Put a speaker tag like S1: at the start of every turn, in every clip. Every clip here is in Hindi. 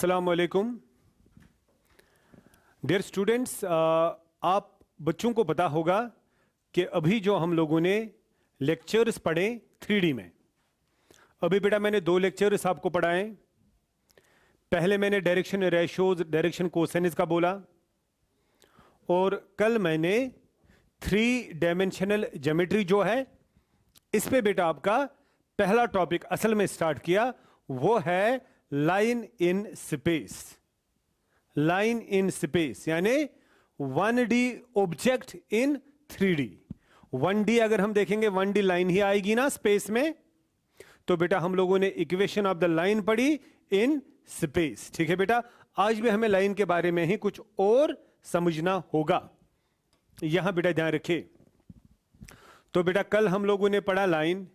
S1: अस्सलाम वालेकुम डियर स्टूडेंट्स, आप बच्चों को पता होगा कि अभी जो हम लोगों ने लेक्चर्स पढ़े 3D में, अभी बेटा मैंने 2 लेक्चर्स आपको पढ़ाए। पहले मैंने डायरेक्शन रेशोज, डायरेक्शन कोसाइनस का बोला, और कल मैंने 3 डायमेंशनल ज्योमेट्री जो है इस पे बेटा आपका पहला टॉपिक असल में स्टार्ट किया, वो है line in space. Line in space यानी 1D object in 3D। 1D अगर हम देखेंगे 1D लाइन ही आएगी ना स्पेस में, तो बेटा हम लोगों ने इक्वेशन ऑफ द लाइन पढ़ी इन स्पेस। ठीक है बेटा, आज भी हमें लाइन के बारे में ही कुछ और समझना होगा, यहां बेटा ध्यान रखिए। तो बेटा कल हम लोगों ने पढ़ा लाइन,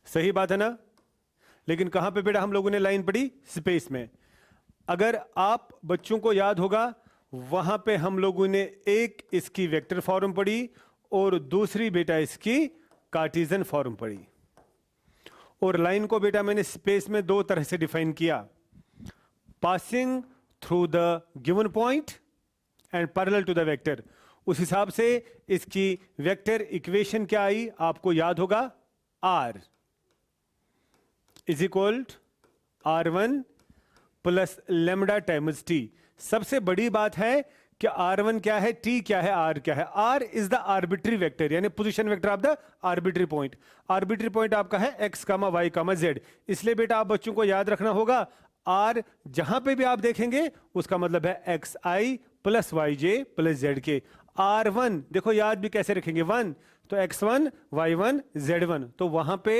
S1: सही बात है ना, लेकिन कहां पे बेटा हम लोगों ने लाइन पढ़ी? स्पेस में। अगर आप बच्चों को याद होगा, वहां पे हम लोगों ने एक इसकी वेक्टर फॉर्म पढ़ी और दूसरी बेटा इसकी कार्टेशियन फॉर्म पढ़ी। और लाइन को बेटा मैंने स्पेस में 2 तरह से डिफाइन किया, passing through the given point and parallel to the vector. उस हिसाब से इसकी वेक्टर इक्वेशन क्या आई आपको याद होगा, R is equal R1 plus lambda times T। सबसे बड़ी बात है कि R1 क्या है, T क्या है, R क्या है। R is the arbitrary vector यानी position vector of the arbitrary point. Arbitrary point आपका है x, y, z। इसलिए बेटा आप बच्चों को याद रखना होगा, R जहां पे भी आप देखेंगे उसका मतलब है xi plus yj plus zk। R1 देखो याद भी कैसे रखेंगे, 1 तो x1 y1 z1, तो वहां पे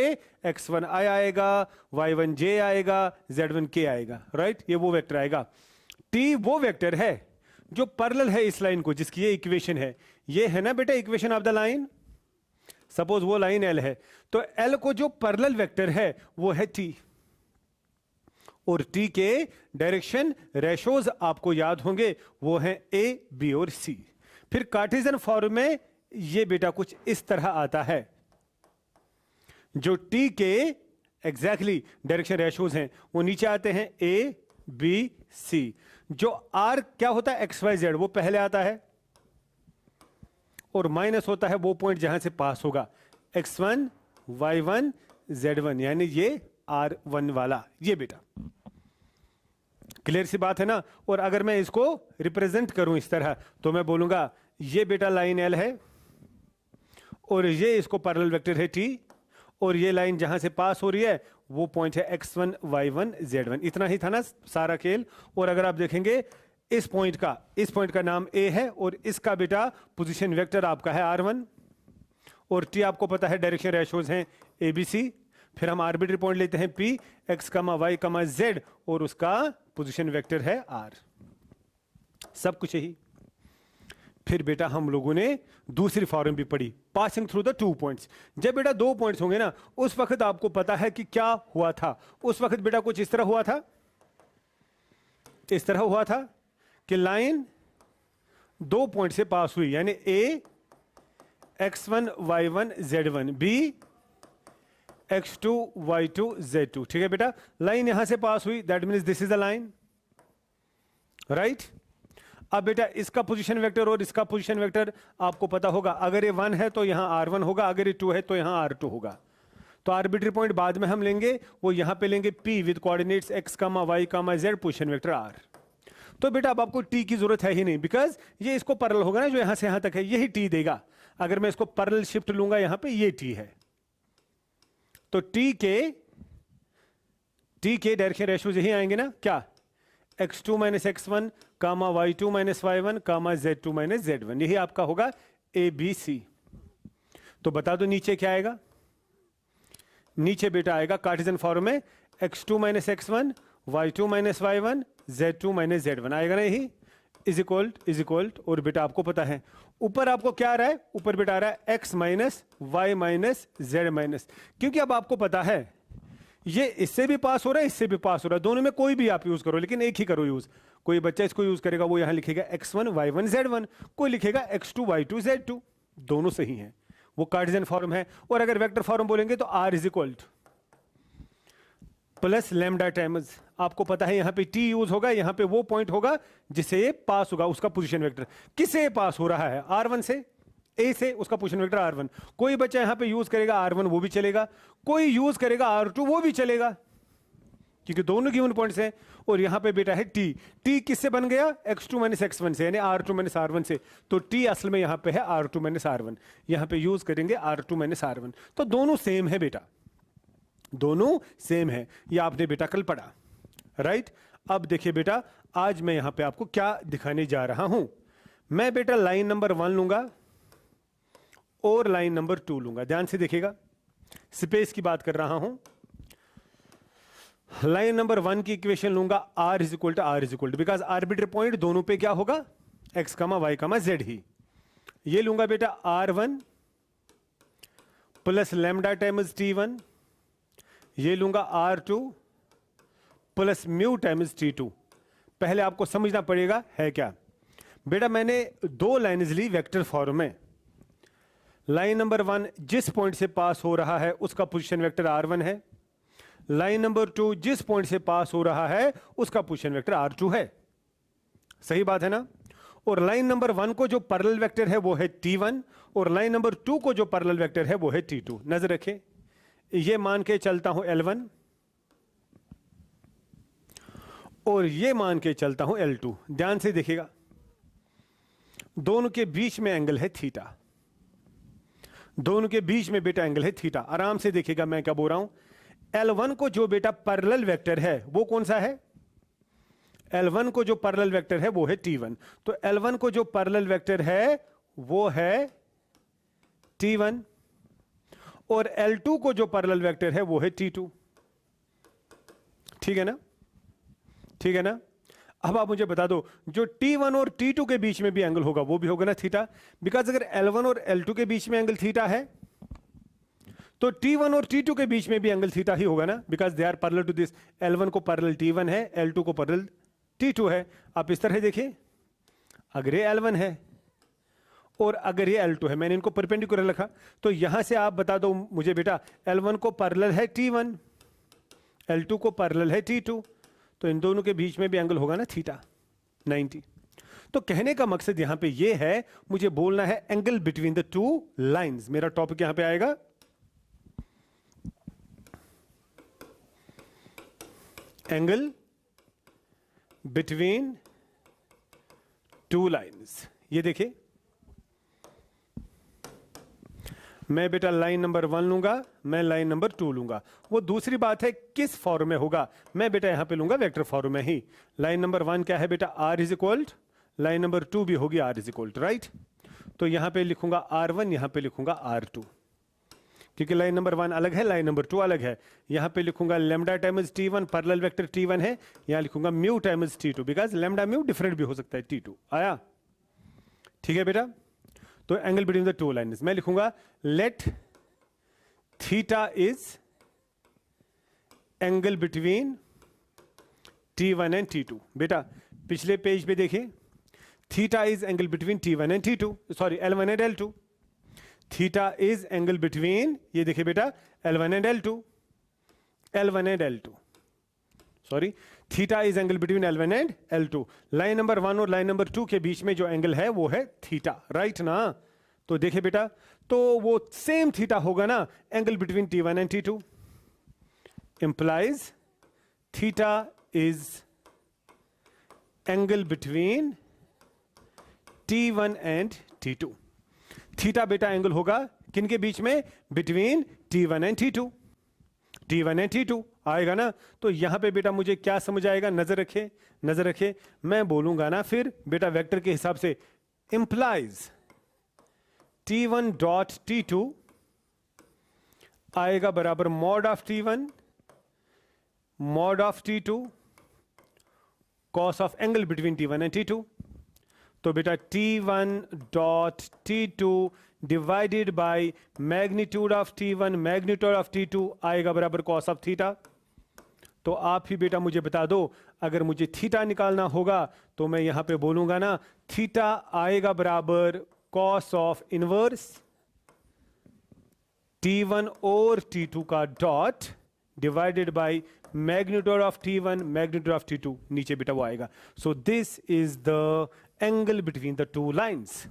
S1: x1i आएगा, y1 j आएगा, z1 k आएगा, राइट। ये वो वेक्टर आएगा। T वो वेक्टर है जो पैरेलल है इस लाइन को, जिसकी ये इक्वेशन है। ये है ना बेटा equation of the line. Suppose वो लाइन L है, तो L को जो पैरेलल वेक्टर है वो है T, और T के डायरेक्शन रेशोज आपको याद होंगे, वो है A, B और C। फिर कार्टेशियन फॉर्म में ये बेटा कुछ इस तरह आता है, जो T के एग्जैक्टली डायरेक्शन रेशोज हैं वो नीचे आते हैं A, B, C। जो R क्या होता है, XY Z, वो पहले आता है, और माइनस होता है वो पॉइंट जहां से पास होगा, X1, Y1, Z1, यानी ये R1 वाला, ये बेटा क्लियर सी बात है ना। और अगर मैं इसको रिप्रेजेंट करूं इस तरह, तो मैं बोलूंगा ये बेटा लाइन L है, और ये इसको पैरेलल वेक्टर है T, और ये लाइन जहां से पास हो रही है वो पॉइंट है X1, Y1, Z1। इतना ही था ना सारा खेल। और अगर आप देखेंगे इस पॉइंट का नाम A है, और इसका बेटा पोजीशन वेक्टर आपका है R1, और T आपको पता है डायरेक्शन रेशोज हैं ABC। फिर हम आर्बिट्री पॉइंट लेते हैं P, X, Y, Z, और उसका पोजीशन वेक्टर है R। सब कुछ यही। फिर बेटा हम लोगों ने दूसरी फॉर्म भी पढ़ी, पासिंग थ्रू द 2 पॉइंट्स। जब बेटा 2 पॉइंट्स होंगे ना, उस वक्त आपको पता है कि क्या हुआ था। उस वक्त बेटा कुछ इस तरह हुआ था, इस तरह हुआ था कि लाइन 2 पॉइंट से पास हुई, यानी A, X1, Y1, Z1, B, X2, Y2, Z2। ठीक है बेटा, लाइन यहां से पास हुई, that means this is the line, right. अब बेटा इसका पोजीशन वेक्टर और इसका पोजीशन वेक्टर आपको पता होगा। अगर ये 1 है तो यहां R1 होगा, अगर ये 2 है तो यहां R2 होगा। तो आर्बिट्री पॉइंट बाद में हम लेंगे, वो यहां पे लेंगे P with coordinates X, Y, Z, position vector R। तो बेटा अब आपको T की जरूरत है ही नहीं, बिकॉज ये इसको पैरेलल होगा ना, जो यहां से यहां तक है यही T देगा। अगर मैं इसको पैरेलल शिफ्ट लूंगा यहां पे, ये T है, तो T के डायरेक्शन रेशोज यही आएंगे ना, क्या, X2 minus X1, Y2 minus Y1, Z2 minus Z1, यही आपका होगा ABC। तो बता दो नीचे क्या आएगा। नीचे बेटा आएगा कार्टेशियन फॉर्म में X2 minus X1, Y2 minus Y1, Z2 minus Z1 आएगा ना, यही इज इक्वल। और बेटा आपको पता है ऊपर आपको क्या आ रहा है, यूपर बेटा आ रहा है X minus Y minus Z minus, क्योंकि अब आपको पता है ये इससे भी पास हो रहा है, इससे भी पास हो रहा है, दोनों में कोई भी आप यूज करो, लेकिन एक ही करो यूज। कोई बच्चा इसको यूज करेगा, वो यहां लिखेगा X1, Y1, Z1, कोई लिखेगा X2, Y2, Z2, दोनों सही हैं, वो कार्टेशियन फॉर्म है। और अगर वेक्टर फॉर्म बोलेंगे तो R is equal plus lambda times, आपको पता है यहां पे टी यूज होगा, यहां पे वो पॉइंट होगा जिसे ये पास होगा, उसका पोजीशन वेक्टर। किसे पास हो रहा है? R1 से, ए से, उसका पोजीशन वेक्टर R1। कोई बच्चा यहां पे यूज करेगा R1, वो भी चलेगा, कोई यूज करेगा R2, वो भी चलेगा, क्योंकि दोनों गिवन पॉइंट्स हैं। और यहां पे बेटा है टी, टी किससे बन गया? x2 माइनस x1 से, यानी R2 माइनस R1 से। तो टी असल में यहां पे है R2 माइनस R1, यहां पे यूज करेंगे R2 माइनस R1। तो दोनों सेम है बेटा, दोनों सेम है, ये आपने बेटा कल पढ़ा, राइट। अब देखिए बेटा, आज मैं यहां पे आपको क्या दिखाने जा रहा हूं। मैं बेटा लाइन नंबर 1 लूंगा और लाइन नंबर 2 लूंगा। ध्यान से देखिएगा, स्पेस की बात कर रहा हूं। लाइन नंबर 1 की इक्वेशन लूंगा r is equal to because arbitrary point दोनों पे क्या होगा? x कमा y कमा z ही। ये लूंगा बेटा R1 plus lambda times T1, ये लूंगा R2 plus mu times T2। पहले आपको समझना पड़ेगा है क्या बेटा। मैंने दो लाइन्स ली वेक्टर फॉर्म में। लाइन नंबर 1 जिस पॉइंट से पास हो रहा है उसका पोजीशन वेक्टर R1 है, लाइन नंबर 2 जिस पॉइंट से पास हो रहा है उसका पोजीशन वेक्टर R2 है। सही बात है ना। और लाइन नंबर 1 को जो पैरेलल वेक्टर है वो है T1, और लाइन नंबर 2 को जो पैरेलल वेक्टर है वो है T2। नजर रखें, ये मान के चलता हूं L1 और ये मान के चलता हूं L2। ध्यान से देखिएगा, दोनों के बीच में एंगल है थीटा, दोनों के बीच में बेटा एंगल है थीटा। आराम से देखिएगा मैं क्या बोल रहा हूं। L1 को जो बेटा पैरेलल वेक्टर है वो कौन सा है? L1 को जो पैरेलल वेक्टर है वो है T1। तो L1 को जो पैरेलल वेक्टर है वो है T1, और L2 को जो पैरेलल वेक्टर है वो है T2। ठीक है ना, ठीक है ना। अब आप मुझे बता दो, जो T1 और T2 के बीच में भी एंगल होगा वो भी होगा ना थीटा, बिकॉज अगर L1 और L2 के बीच में एंगल थीटा है तो T1 और T2 के बीच में भी एंगल थीटा ही होगा ना, because they are parallel to this. L1 को पैरेलल T1 है, L2 को पैरेलल T2 है। आप इस तरह देखिए, अगर ये L1 है और अगर ये L2 है, मैंने इनको परपेंडिकुलर रखा, तो यहां से आप बता दो मुझे बेटा, L1 को पैरेलल है T1, L2 को पैरेलल है T2, तो इन दोनों के बीच में भी एंगल होगा ना थीटा 90। तो कहने का मकसद यहां पे ये है, मुझे बोलना है angle between the two lines. मेरा टॉपिक यहां पे आएगा एंगल बिटवीन टू लाइंस। ये देखिए, मैं बेटा लाइन नंबर 1 लूंगा, मैं लाइन नंबर 2 लूंगा। वो दूसरी बात है किस फॉर्म में होगा, मैं बेटा यहां पे लूंगा वेक्टर फॉर्म में ही। लाइन नंबर 1 क्या है बेटा? R is equal, line number 2 भी होगी R इज इक्वल, राइट। तो यहां पे लिखूंगा R1, यहां पे लिखूंगा R2, क्योंकि लाइन नंबर 1 अलग है, लाइन नंबर 2 अलग है। यहां पे लिखूंगा lambda times T1, parallel vector T1 है, यहां लिखूंगा mu times T2, because lambda mu different भी हो सकता है T2। आया? ठीक है बेटा। तो angle between the two lines मैं लिखूंगा let theta is angle between T1 and T2। बेटा पिछले पेज पे देखिए, theta is angle between T1 and T2, sorry L1 and L2। Theta is angle between, ये देखिए बेटा, L1 and L2, L1 and L2, sorry, theta is angle between L1 and L2। Line number 1 और लाइन नंबर 2 के बीच में जो एंगल है वो है थीटा, राइट ना। तो देखिए बेटा, तो वो सेम थीटा होगा ना angle between T1 and T2, implies theta is angle between T1 and T2। Theta बेटा एंगल होगा किन के बीच में? Between T1 and T2, T1 and T2 आएगा ना। तो यहां पे बेटा मुझे क्या समझ आएगा? नजर रखे, नजर रखे, मैं बोलूंगा ना फिर बेटा वेक्टर के हिसाब से, इंप्लाइज T1 डॉट T2 आएगा बराबर mod of T1 mod of T2 cos of angle between T1 and T2। तो बेटा T1 dot T2 divided by magnitude of T1 magnitude of T2 आएगा बराबर कॉस ऑफ थीटा। तो आप ही बेटा मुझे बता दो, अगर मुझे थीटा निकालना होगा तो मैं यहां पे बोलूंगा ना थीटा आएगा बराबर कॉस ऑफ इनवर्स T1 और T2 का dot divided by magnitude of T1 magnitude of T2, नीचे बेटा वो आएगा. So this is the angle between the two lines.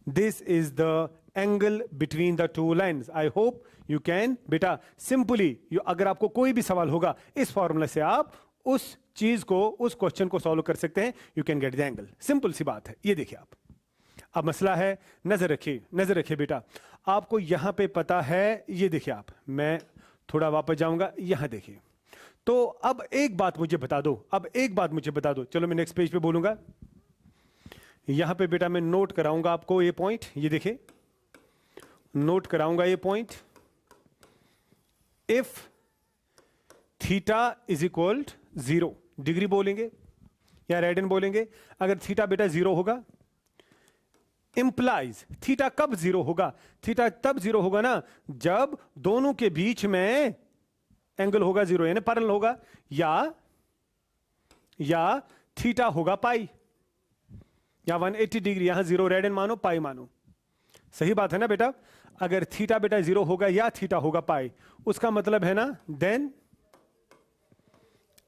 S1: This is the angle between the two lines. I hope you can बेटा सिंपली, अगर आपको कोई भी सवाल होगा इस फॉर्मूला से आप उस चीज को, उस क्वेश्चन को सॉल्व कर सकते हैं. You can get the angle. Simple सी बात है. ये देखिए आप, अब मसला है, नजर रखिए, नजर रखिए बेटा. आपको यहां पे पता है, ये देखिए आप, मैं थोड़ा वापस जाऊंगा, यहां देखिए. तो अब एक बात मुझे बता दो, अब एक बात मुझे बता दो. चलो मैं नेक्स्ट पेज पे बोलूंगा. यहां पे बेटा मैं नोट कराऊंगा आपको ये पॉइंट. ये देखिए, नोट कराऊंगा ये point. If theta is equal 0, degree बोलेंगे या रेडियन बोलेंगे. अगर थीटा बेटा 0 होगा, इंप्लाइज थीटा कब 0 होगा? थीटा तब 0 होगा ना जब दोनों के बीच में एंगल होगा 0, यानी पैरेलल होगा, या थीटा होगा पाई, या 180 डिग्री. यहां 0 रेडियन मानो, पाई मानो. सही बात है ना बेटा? अगर थीटा बेटा 0 होगा या थीटा होगा पाई, उसका मतलब है ना देन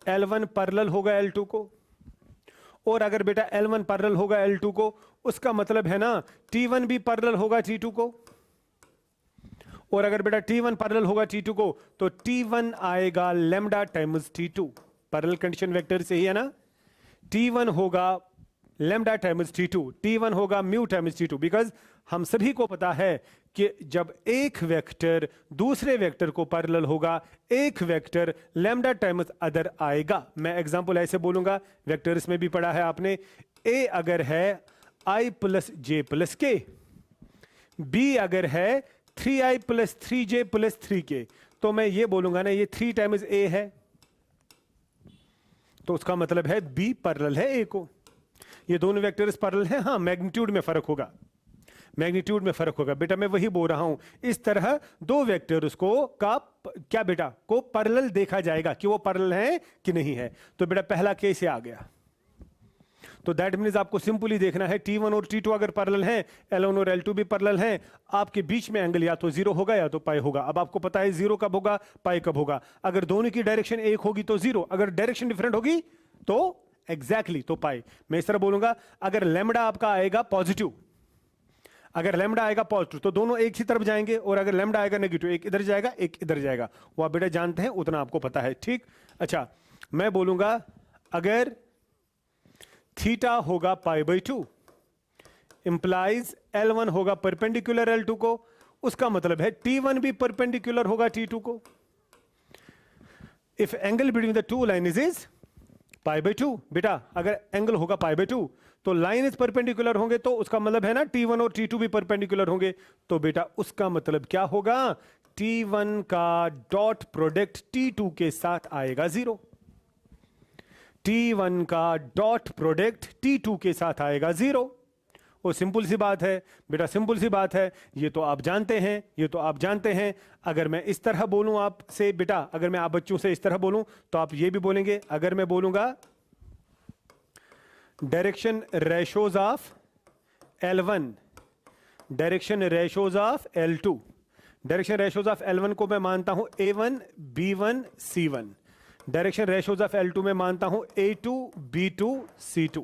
S1: L1 पैरेलल होगा L2 को. और अगर बेटा L1 पैरेलल होगा L2 को, उसका मतलब है ना T1 भी पैरेलल होगा T2 को. और अगर बेटा T1 पैरेलल होगा T2 को, तो T1 आएगा lambda times T2. Parallel condition vector से ही है ना. T1 होगा लैम्डा टाइम्स T2, T1 होगा म्यू टाइम्स T2. बिकॉज हम सभी को पता है कि जब एक वेक्टर दूसरे वेक्टर को पैरेलल होगा, एक वेक्टर लैम्डा टाइम्स अदर आएगा. मैं एग्जांपल ऐसे बोलूंगा, वेक्टर्स में भी पढ़ा है आपने. ए अगर है i प्लस जे प्लस के, बी अगर है 3i plus 3j plus 3k, तो मैं ये बोलूंगा ना ये 3 टाइम्स ए है, तो उसका मतलब है बी पैरेलल है ए को. ये दोनों वेक्टर्स पैरेलल हैं. हाँ, मैग्नीट्यूड में फर्क होगा, मैग्नीट्यूड में फर्क होगा बेटा. मैं वही बोल रहा हूं, इस तरह दो वेक्टर्स को का क्या बेटा को पैरेलल देखा जाएगा कि वो पैरेलल है कि नहीं है. तो बेटा पहला केस आ गया. तो दैट मीन्स आपको सिंपली देखना है T1 और T2 अगर पैरेलल हैं, L1 और L2 भी पैरेलल हैं, आपके बीच में एंगल या तो 0 होगा या तो पाई होगा. अब आपको पता है 0 कब होगा, पाई कब होगा. अगर दोनों की डायरेक्शन एक होगी तो 0, अगर डायरेक्शन डिफरेंट होगी तो एग्जैक्टली तो पाई. मैं इस तरह बोलूंगा, अगर लैम्डा आपका आएगा पॉजिटिव, अगर लैम्डा आएगा पॉजिटिव तो दोनों एक ही तरफ जाएंगे, और अगर लैम्डा आएगा नेगेटिव, एक इधर जाएगा एक इधर जाएगा. वो आप बेटा जानते हैं, उतना आपको पता है. ठीक. अच्छा, मैं बोलूंगा अगर थीटा होगा पाई बाई 2, इंप्लाइज L1 होगा परपेंडिकुलर L2 को, उसका मतलब है T1 भी परपेंडिकुलर होगा T2 को. If angle between the to line is pi by 2, बेटा अगर एंगल होगा पाई बाई 2 तो लाइन इज परपेंडिकुलर होंगे, तो उसका मतलब है ना T1 और T2 भी परपेंडिकुलर होंगे. तो बेटा उसका मतलब क्या होगा, T1 का डॉट प्रोडक्ट T2 के साथ आएगा 0. T1 का डॉट प्रोडक्ट T2 के साथ आएगा 0. वो सिंपल सी बात है बेटा, सिंपल सी बात है. ये तो आप जानते हैं, ये तो आप जानते हैं. अगर मैं इस तरह बोलूं आपसे बेटा, अगर मैं आप बच्चों से इस तरह बोलूं तो आप ये भी बोलेंगे. अगर मैं बोलूंगा direction ratios of L1, direction ratios of L2, direction ratios of L1 को मैं मानता हूं A1 B1 C1, direction ratios of L2 में मानता हूं A2 B2 C2.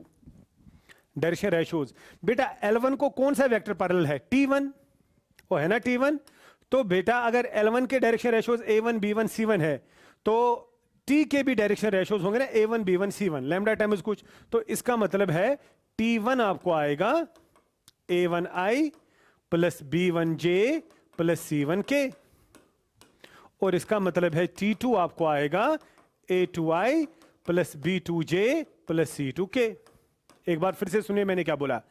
S1: Direction ratios बेटा L1 को कौन सा वेक्टर पैरेलल है, T1, वो है ना T1. तो बेटा अगर L1 के direction ratios A1 B1 C1 है, तो T के भी डायरेक्शन रेशोज होंगे ना A1 B1 C1, lambda times कुछ. तो इसका मतलब है T1 आपको आएगा A1I plus B1J plus C1K, और इसका मतलब है T2 आपको आएगा A2I plus B2J plus C2K. एक बार फिर से सुनिए मैंने क्या बोला.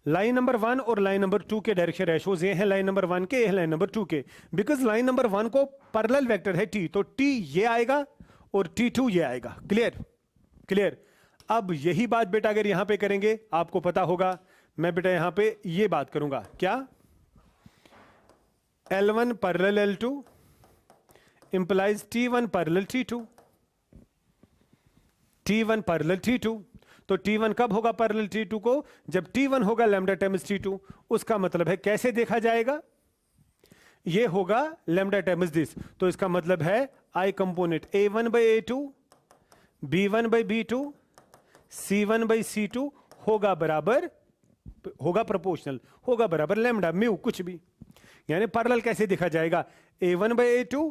S1: लाइन नंबर 1 और लाइन नंबर 2 के डायरेक्शन रेशोज ये हैं लाइन नंबर 1 के, ये है लाइन नंबर 2 के. बिकॉज लाइन नंबर 1 को पैरेलल वेक्टर है T, तो T ये आएगा और T2 ये आएगा. Clear, clear. अब यही बात बेटा अगर यहां पे करेंगे, आपको पता होगा, मैं बेटा यहां पे ये बात करूंगा क्या, L1 parallel L2 implies T1 parallel T2, T1 parallel T2. तो T1 कब होगा पैरेलल T2 को, जब T1 होगा लैम्डा टाइम्स T2. उसका मतलब है कैसे देखा जाएगा, ये होगा lambda times this, तो इसका मतलब है I component A1 by A2, B1 by B2, C1 by C2 होगा बराबर, होगा प्रोपोर्शनल, होगा बराबर लैम्डा म्यू कुछ भी। यानी पैरेलल कैसे देखा जाएगा? A1 by A2,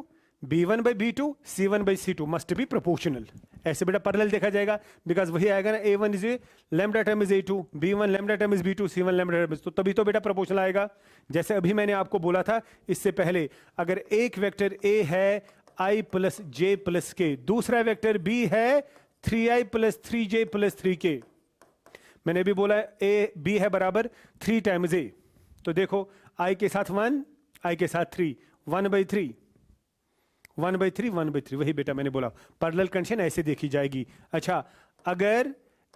S1: B1 by B2, C1 by C2 must be proportional. ऐसे बेटा पैरेलल देखा जाएगा, बिकॉज वही आएगा ना, A1 is lambda times A2, B1 lambda times B2, C1 lambda times, तो तभी तो बेटा प्रोपोर्शनल आएगा। जैसे अभी मैंने आपको बोला था इससे पहले, अगर एक वेक्टर A है I plus J plus K, दूसरा वेक्टर B है 3I plus 3J plus 3K, मैंने भी बोला ए बी है बराबर 3 टाइम्स ए, तो देखो आई के साथ 1, आई के साथ 3, 1 by 3, 1 by 3, 1 by 3, वही बेटा मैंने बोला पैरेलल कंडीशन ऐसे देखी जाएगी। अच्छा, अगर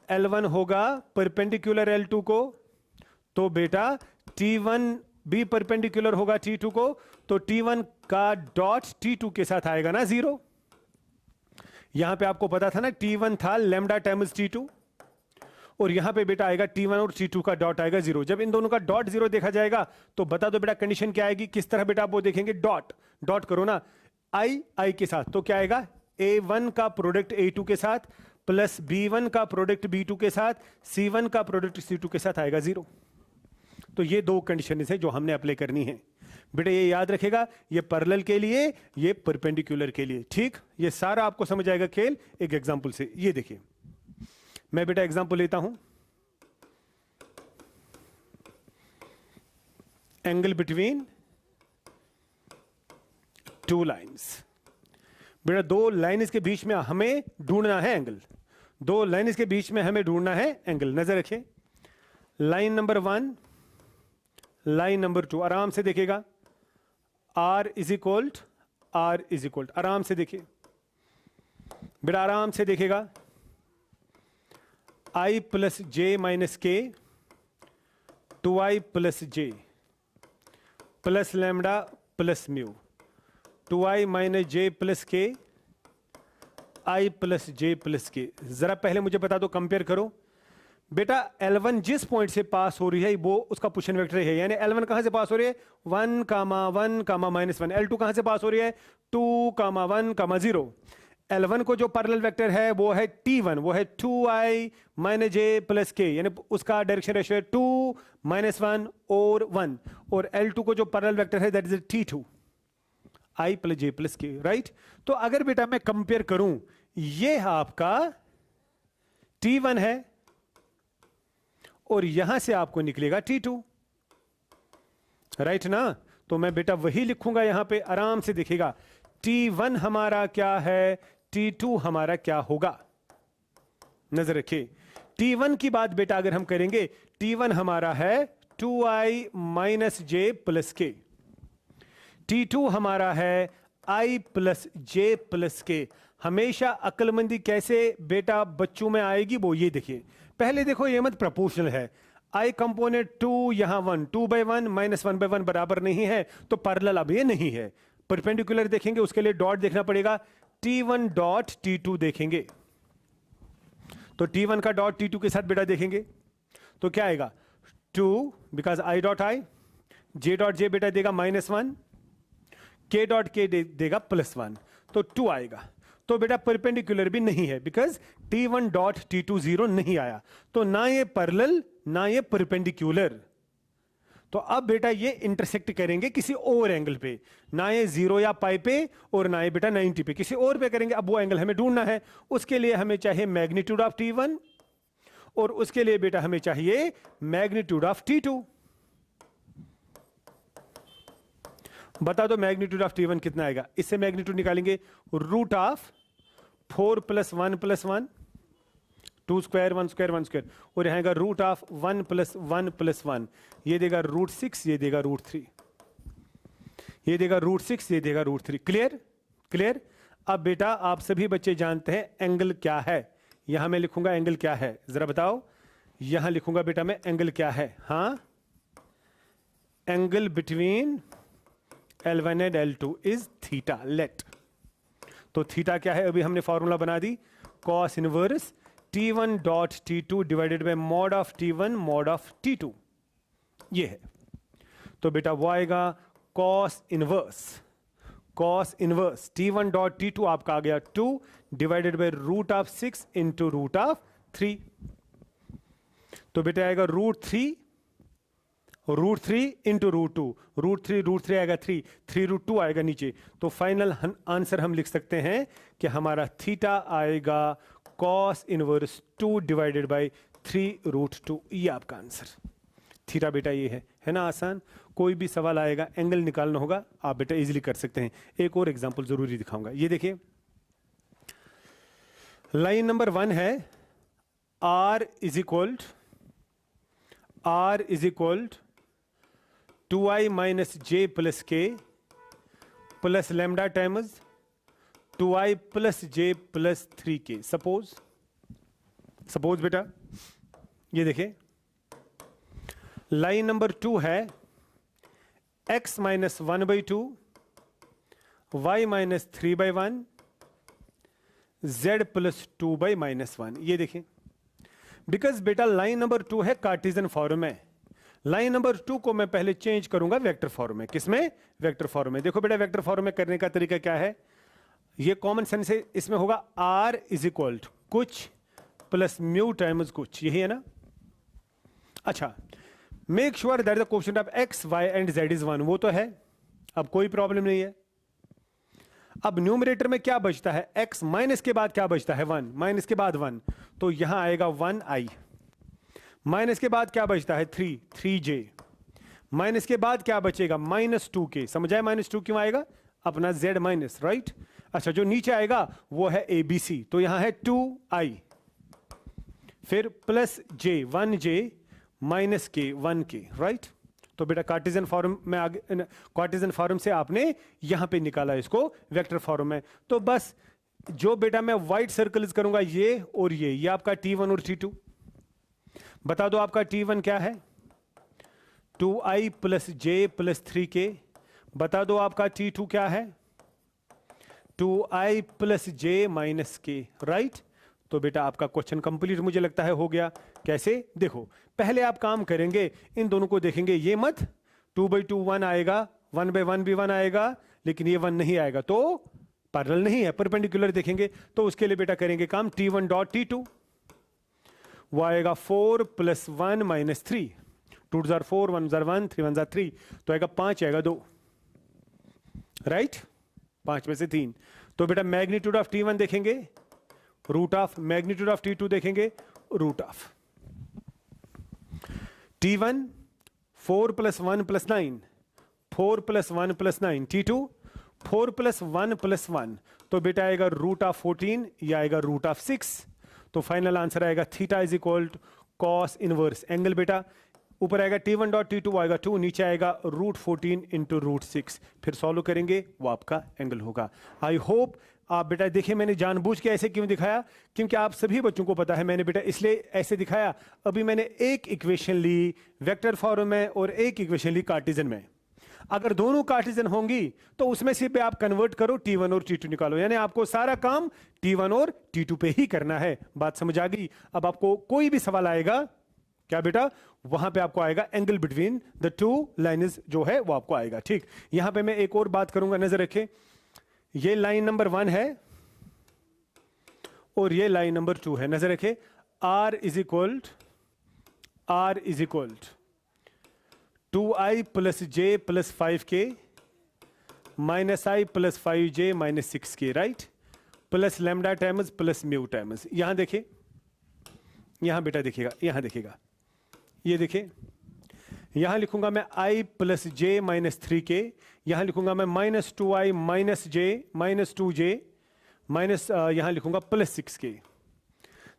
S1: L1 होगा परपेंडिकुलर L2 को, तो बेटा T1 भी परपेंडिकुलर होगा T2 को, तो T1 का डॉट T2 के साथ आएगा ना 0। यहां पे आपको पता था ना T1 था लैम्डा टाइम्स T2, और यहां पे बेटा आएगा T1 और T2 का डॉट आएगा 0। जब इन दोनों का डॉट 0 देखा जाएगा तो बता दो बेटा कंडीशन क्या आएगी, किस तरह बेटा आप वो देखेंगे, डॉट डॉट करो ना I के साथ, तो क्या आएगा A1 का प्रोडक्ट A2 के साथ प्लस B1 का प्रोडक्ट B2 के साथ, C1 का प्रोडक्ट C2 के साथ आएगा 0। तो ये दो कंडीशन है जो हमने अप्लाई करनी है बेटा, ये याद रखेगा, ये पैरेलल के लिए, ये परपेंडिकुलर के लिए। ठीक, ये सारा आपको समझ आएगा खेल एक एग्जांपल से। ये देखिए मैं बेटा एग्जांपल लेता हूं, एंगल बिटवीन टू लाइंस। बेटा दो लाइंस के बीच में हमें ढूंढना है एंगल, दो लाइंस के बीच में हमें ढूंढना है एंगल। नजर रखिए, लाइन नंबर 1, लाइन नंबर 2, आराम से देखिएगा, R is equal R is equal, आराम से देखिए बेटा, आराम से देखिएगा, I plus J minus K 2I plus J plus lambda plus mu, 2I minus J plus K I plus J plus K। जरा पहले मुझे बता दो, कंपेयर करो बेटा, L1 जिस पॉइंट से पास हो रही है वो उसका पोजीशन वेक्टर है, यानी L1 कहां से पास हो रही है 1, 1, -1। L2 कहां से पास हो रही है 2, 1, 0। L1 को जो पैरेलल वेक्टर है वो है T1, वो है 2I minus J plus K, यानी उसका डायरेक्शन रेशियो है 2, -1 और 1। और L2 को जो पैरेलल वेक्टर है that is T2, I plus J plus K, right. तो अगर बेटा मैं कंपेयर करूं, ये आपका T1 है और यहां से आपको निकलेगा T2, राइट ना। तो मैं बेटा वही लिखूंगा यहां पे, आराम से देखिएगा, T1 हमारा क्या है, T2 हमारा क्या होगा। नजर रखिए, T1 की बात बेटा अगर हम करेंगे, T1 हमारा है 2I minus J plus K, T2 हमारा है I plus J plus K। हमेशा अक्लमंदी कैसे बेटा बच्चों में आएगी वो ये देखिए, पहले देखो ये मत प्रोपोर्शनल है, I कंपोनेंट 2 यहां 1, 2 by 1 माइनस 1 by 1 बराबर नहीं है, तो पैरेलल अब ये नहीं है। परपेंडिकुलर देखेंगे उसके लिए डॉट देखना पड़ेगा, T1 डॉट T2 देखेंगे, तो T1 का डॉट T2 के साथ बेटा देखेंगे तो क्या आएगा 2, because I dot I, J dot J बेटा देगा -1, K डॉट K देगा +1, तो 2 आएगा। तो बेटा परपेंडिकुलर भी नहीं है, बिकॉज T1 डॉट T2 0 नहीं आया, तो ना ये पैरेलल ना ये परपेंडिकुलर। तो अब बेटा ये इंटरसेक्ट करेंगे किसी और एंगल पे, ना ये 0 या पाई पे और ना ये बेटा 90 पे, किसी और पे करेंगे। अब वो एंगल हमें ढूंढना है, उसके लिए हमें चाहिए मैग्नीट्यूड ऑफ T1 और उसके लिए बेटा हमें चाहिए मैग्नीट्यूड ऑफ T2। बता दो मैग्नीट्यूड ऑफ T1 कितना आएगा, इससे मैग्नीट्यूड निकालेंगे, root of 4 + 1 + 1, 2 square 1 square 1 square, और यहाँ का रूट ऑफ 1 + 1 + 1, ये देगा √6, ये देगा √3, ये देगा √6, ये देगा √3। Clear clear. अब बेटा आप सभी बच्चे जानते हैं एंगल क्या है, यहां मैं लिखूंगा एंगल क्या है, जरा बताओ, यहां लिखूंगा बेटा मैं एंगल क्या है। हाँ, angle between L1 and L2 is theta, let. तो थीटा क्या है, अभी हमने फॉर्मूला बना दी, cos inverse T1 dot T2 divided by mod of T1 mod of T2, ये है। तो बेटा वो आएगा cos inverse T1 dot T2 आपका आ गया 2 divided by root of 6 into root of 3। तो बेटा आएगा root three into root three आएगा 3 रूट 2 आएगा नीचे। तो फाइनल आंसर हम लिख सकते हैं कि हमारा थीटा आएगा cos inverse 2 divided by 3 root 2। ये आपका आंसर थीटा बेटा ये है ना आसान। कोई भी सवाल आएगा एंगल निकालना होगा, आप बेटा इजीली कर सकते हैं। एक और एग्जांपल जरूरी दिखाऊंगा। ये देखिए लाइन नंबर 1 है R is equal 2i minus j plus k plus lambda times 2i plus j plus 3k। Suppose बेटा ये देखिए लाइन नंबर 2 है x minus 1/2 y minus 3/1 z plus 2/-1। ये देखिए बिकॉज बेटा लाइन नंबर 2 है कार्टेशियन फॉर्म में। लाइन नंबर 2 को मैं पहले चेंज करूंगा वेक्टर फॉर्म में। किसमें? वेक्टर फॉर्म में। देखो बेटा वेक्टर फॉर्म में करने का तरीका क्या है, ये कॉमन सेंस है। इसमें होगा r इज इक्वल टू कुछ प्लस म्यू टाइम्स कुछ, यही है ना। अच्छा make sure that the question of x y and z is 1, वो तो है, अब कोई प्रॉब्लम नहीं है। अब न्यूमरेटर में क्या बचता है, x माइनस के बाद क्या बचता है 1, माइनस के बाद 1, तो यहां आएगा 1i। माइनस के बाद क्या बचता है 3j। माइनस के बाद क्या बचेगा -2k। समझ आए -2 क्यों आएगा, अपना z माइनस, राइट। अच्छा जो नीचे आएगा वो है abc, तो यहां है 2i फिर plus j 1j minus k 1k, right. तो बेटा कार्टेशियन फॉर्म में आगे, कार्टेशियन फॉर्म से आपने यहां पे निकाला इसको वेक्टर फॉर्म में। तो बस जो बेटा मैं व्हाइट सर्कल्स करूंगा ये और ये आपका T1 और T2। बता दो आपका T1 क्या है 2i plus j plus 3k। बता दो आपका T2 क्या है 2i plus j minus k, right. तो बेटा आपका क्वेश्चन कंप्लीट मुझे लगता है हो गया। कैसे, देखो पहले आप काम करेंगे इन दोनों को देखेंगे, ये मत 2/2 1 आएगा, 1/1 भी 1 आएगा, लेकिन ये 1 नहीं आएगा तो पैरेलल नहीं है, परपेंडिकुलर देखेंगे। तो उसके लिए बेटा करेंगे काम T1 डॉट T2, वो आएगा 4 plus 1 minus 3, 2 jar 4 1 jar 1 3 1 jar 3, तो आएगा 5 आएगा 2, राइट। 5 में से 3, तो बेटा मैग्नीट्यूड ऑफ T1 देखेंगे root of, magnitude of T2 देखेंगे root of. T1 4 plus 1 plus 9, 4 plus 1 plus 9, T2 4 plus 1 plus 1, तो बेटा आएगा रूट ऑफ 14, या आएगा रूट ऑफ 6। तो फाइनल आंसर आएगा theta is equal to cos inverse angle बेटा ऊपर आएगा T1 डॉट T2 आएगा 2, नीचे आएगा रूट 14 इंटू रूट 6। फिर सॉल्व करेंगे वो आपका एंगल होगा। आई होप आप बेटा देखिए मैंने जानबूझ के ऐसे क्यों दिखाया, क्योंकि आप सभी बच्चों को पता है मैंने बेटा इसलिए ऐसे दिखाया। अभी मैंने एक इक्वेशन ली वेक्टर फॉर्म में और एक इक्वेशन ली कार्टेशियन में। अगर दोनों कार्टेशियन होंगी तो उसमें से पे आप कन्वर्ट करो T1 और T2 निकालो, यानी आपको सारा काम T1 और T2 पे ही करना है। बात समझ आ गई। अब आपको कोई भी सवाल आएगा क्या बेटा, वहां पे आपको आएगा angle between the two lines जो है वो आपको आएगा, ठीक। यहां पे मैं एक और बात करूंगा, नजर रखें, ये लाइन नंबर 1 है और ये लाइन नंबर 2 है। नजर रखें R is equal 2i plus j plus 5k minus i plus 5j minus 6k, right, plus lambda times plus mu times. यहां देखिए, यहां बेटा देखिएगा, यहां देखिएगा, ये देखिए यहां लिखूंगा मैं i plus j minus 3k, यहां लिखूंगा मैं minus 2i minus j minus 2j minus यहां लिखूंगा प्लस 6k।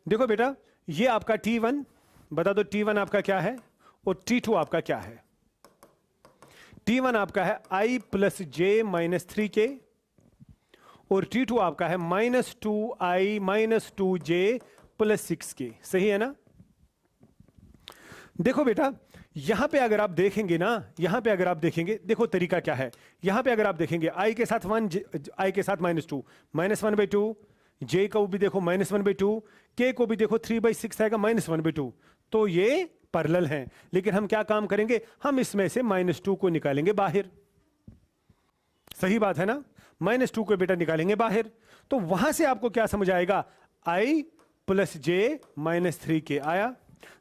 S1: देखो बेटा ये आपका T1, बता दो T1 आपका क्या है और T2 आपका क्या है। T1 आपका है i plus j minus 3k और T2 आपका है minus 2i minus 2j plus 6k, सही है ना। देखो बेटा यहां पे अगर आप देखेंगे ना, यहां पे अगर आप देखेंगे, देखो तरीका क्या है। यहां पे अगर आप देखेंगे i के साथ 1, i के साथ -2, -1/2, j को भी देखो -1/2, k को भी देखो 3/6 आएगा -1/2, तो ये पैरेलल हैं। लेकिन हम क्या काम करेंगे, हम इसमें से -2 को निकालेंगे बाहर। सही बात है ना, -2 को बेटा निकालेंगे बाहर, तो वहां से आपको क्या समझ आएगा, i प्लस जे -3 के आया।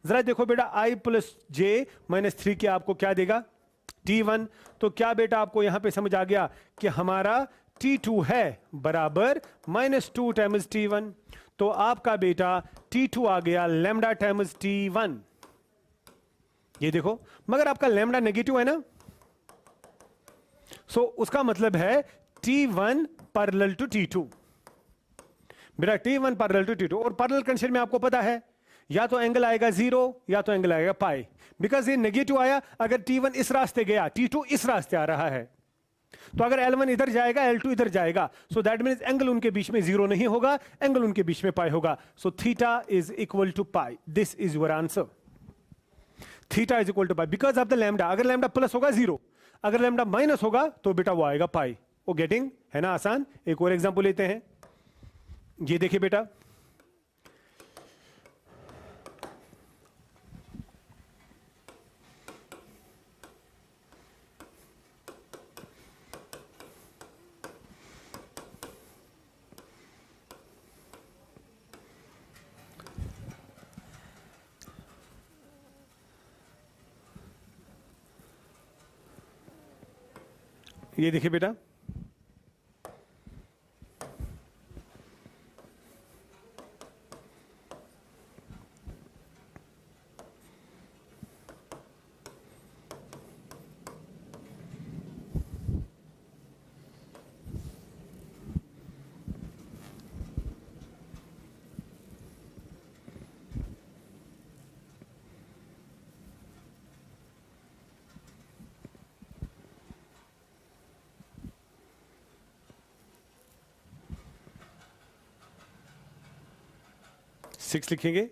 S1: जरा देखो बेटा i प्लस जे -3 के आपको क्या देगा, t1। तो क्या बेटा आपको यहां पे समझ आ गया कि हमारा t2 है बराबर -2 टाइम्स t1। तो आपका बेटा t2 आ गया लैम्डा टाइम्स t1। ये देखो, मगर आपका लैम्डा नेगेटिव है ना, सो उसका मतलब है t1 पैरेलल टू t2। बेटा t1 पैरेलल टू t2, और पैरेलल कंडीशन में आपको पता है या तो एंगल आएगा 0 या तो एंगल आएगा पाई, बिकॉज ये नेगेटिव आया। अगर t1 इस रास्ते गया, t2 इस रास्ते आ रहा है, तो अगर L1 इधर जाएगा, L2 इधर जाएगा, सो दैट मीन्स एंगल उनके बीच में 0 नहीं होगा, एंगल उनके बीच में पाई होगा। So theta is equal to pi. This is your answer. Theta is equal to pi because of the lambda. अगर लैम्डा प्लस होगा 0, अगर लैम्डा माइनस होगा तो बेटा वो आएगा पाई। वो गेटिंग है ना आसान। एक और एग्जांपल लेते हैं, ये देखिए बेटा, ये देखिए बेटा, सिक्स लिखेंगे।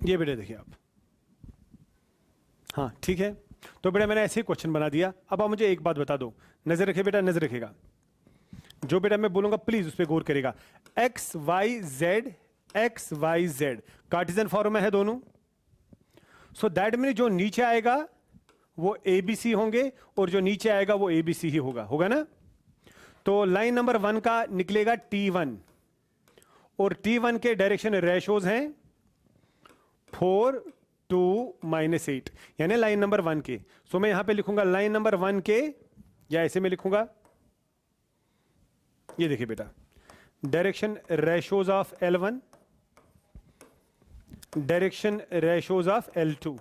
S1: ये बेटा देखिए आप, हाँ ठीक है। तो बेटा मैंने ऐसे ही क्वेश्चन बना दिया। अब आप मुझे एक बात बता दो, नजर रखे बेटा, नजर रखेगा, जो बेटा मैं बोलूंगा प्लीज उस पर गौर करेगा। X y z Cartesian form में है दोनों, सो दैट मीन जो नीचे आएगा वो ए बी सी होंगे और जो नीचे आएगा वो ए बी सी ही होगा, होगा ना। तो लाइन नंबर 1 का निकलेगा T1 और T1 के डायरेक्शन रेशोज हैं 4 2 -8, यानी लाइन नंबर 1 के। सो मैं यहां पे लिखूंगा लाइन नंबर 1 के, या ऐसे में लिखूंगा, ये देखिए बेटा, direction ratios of L1, direction ratios of L2।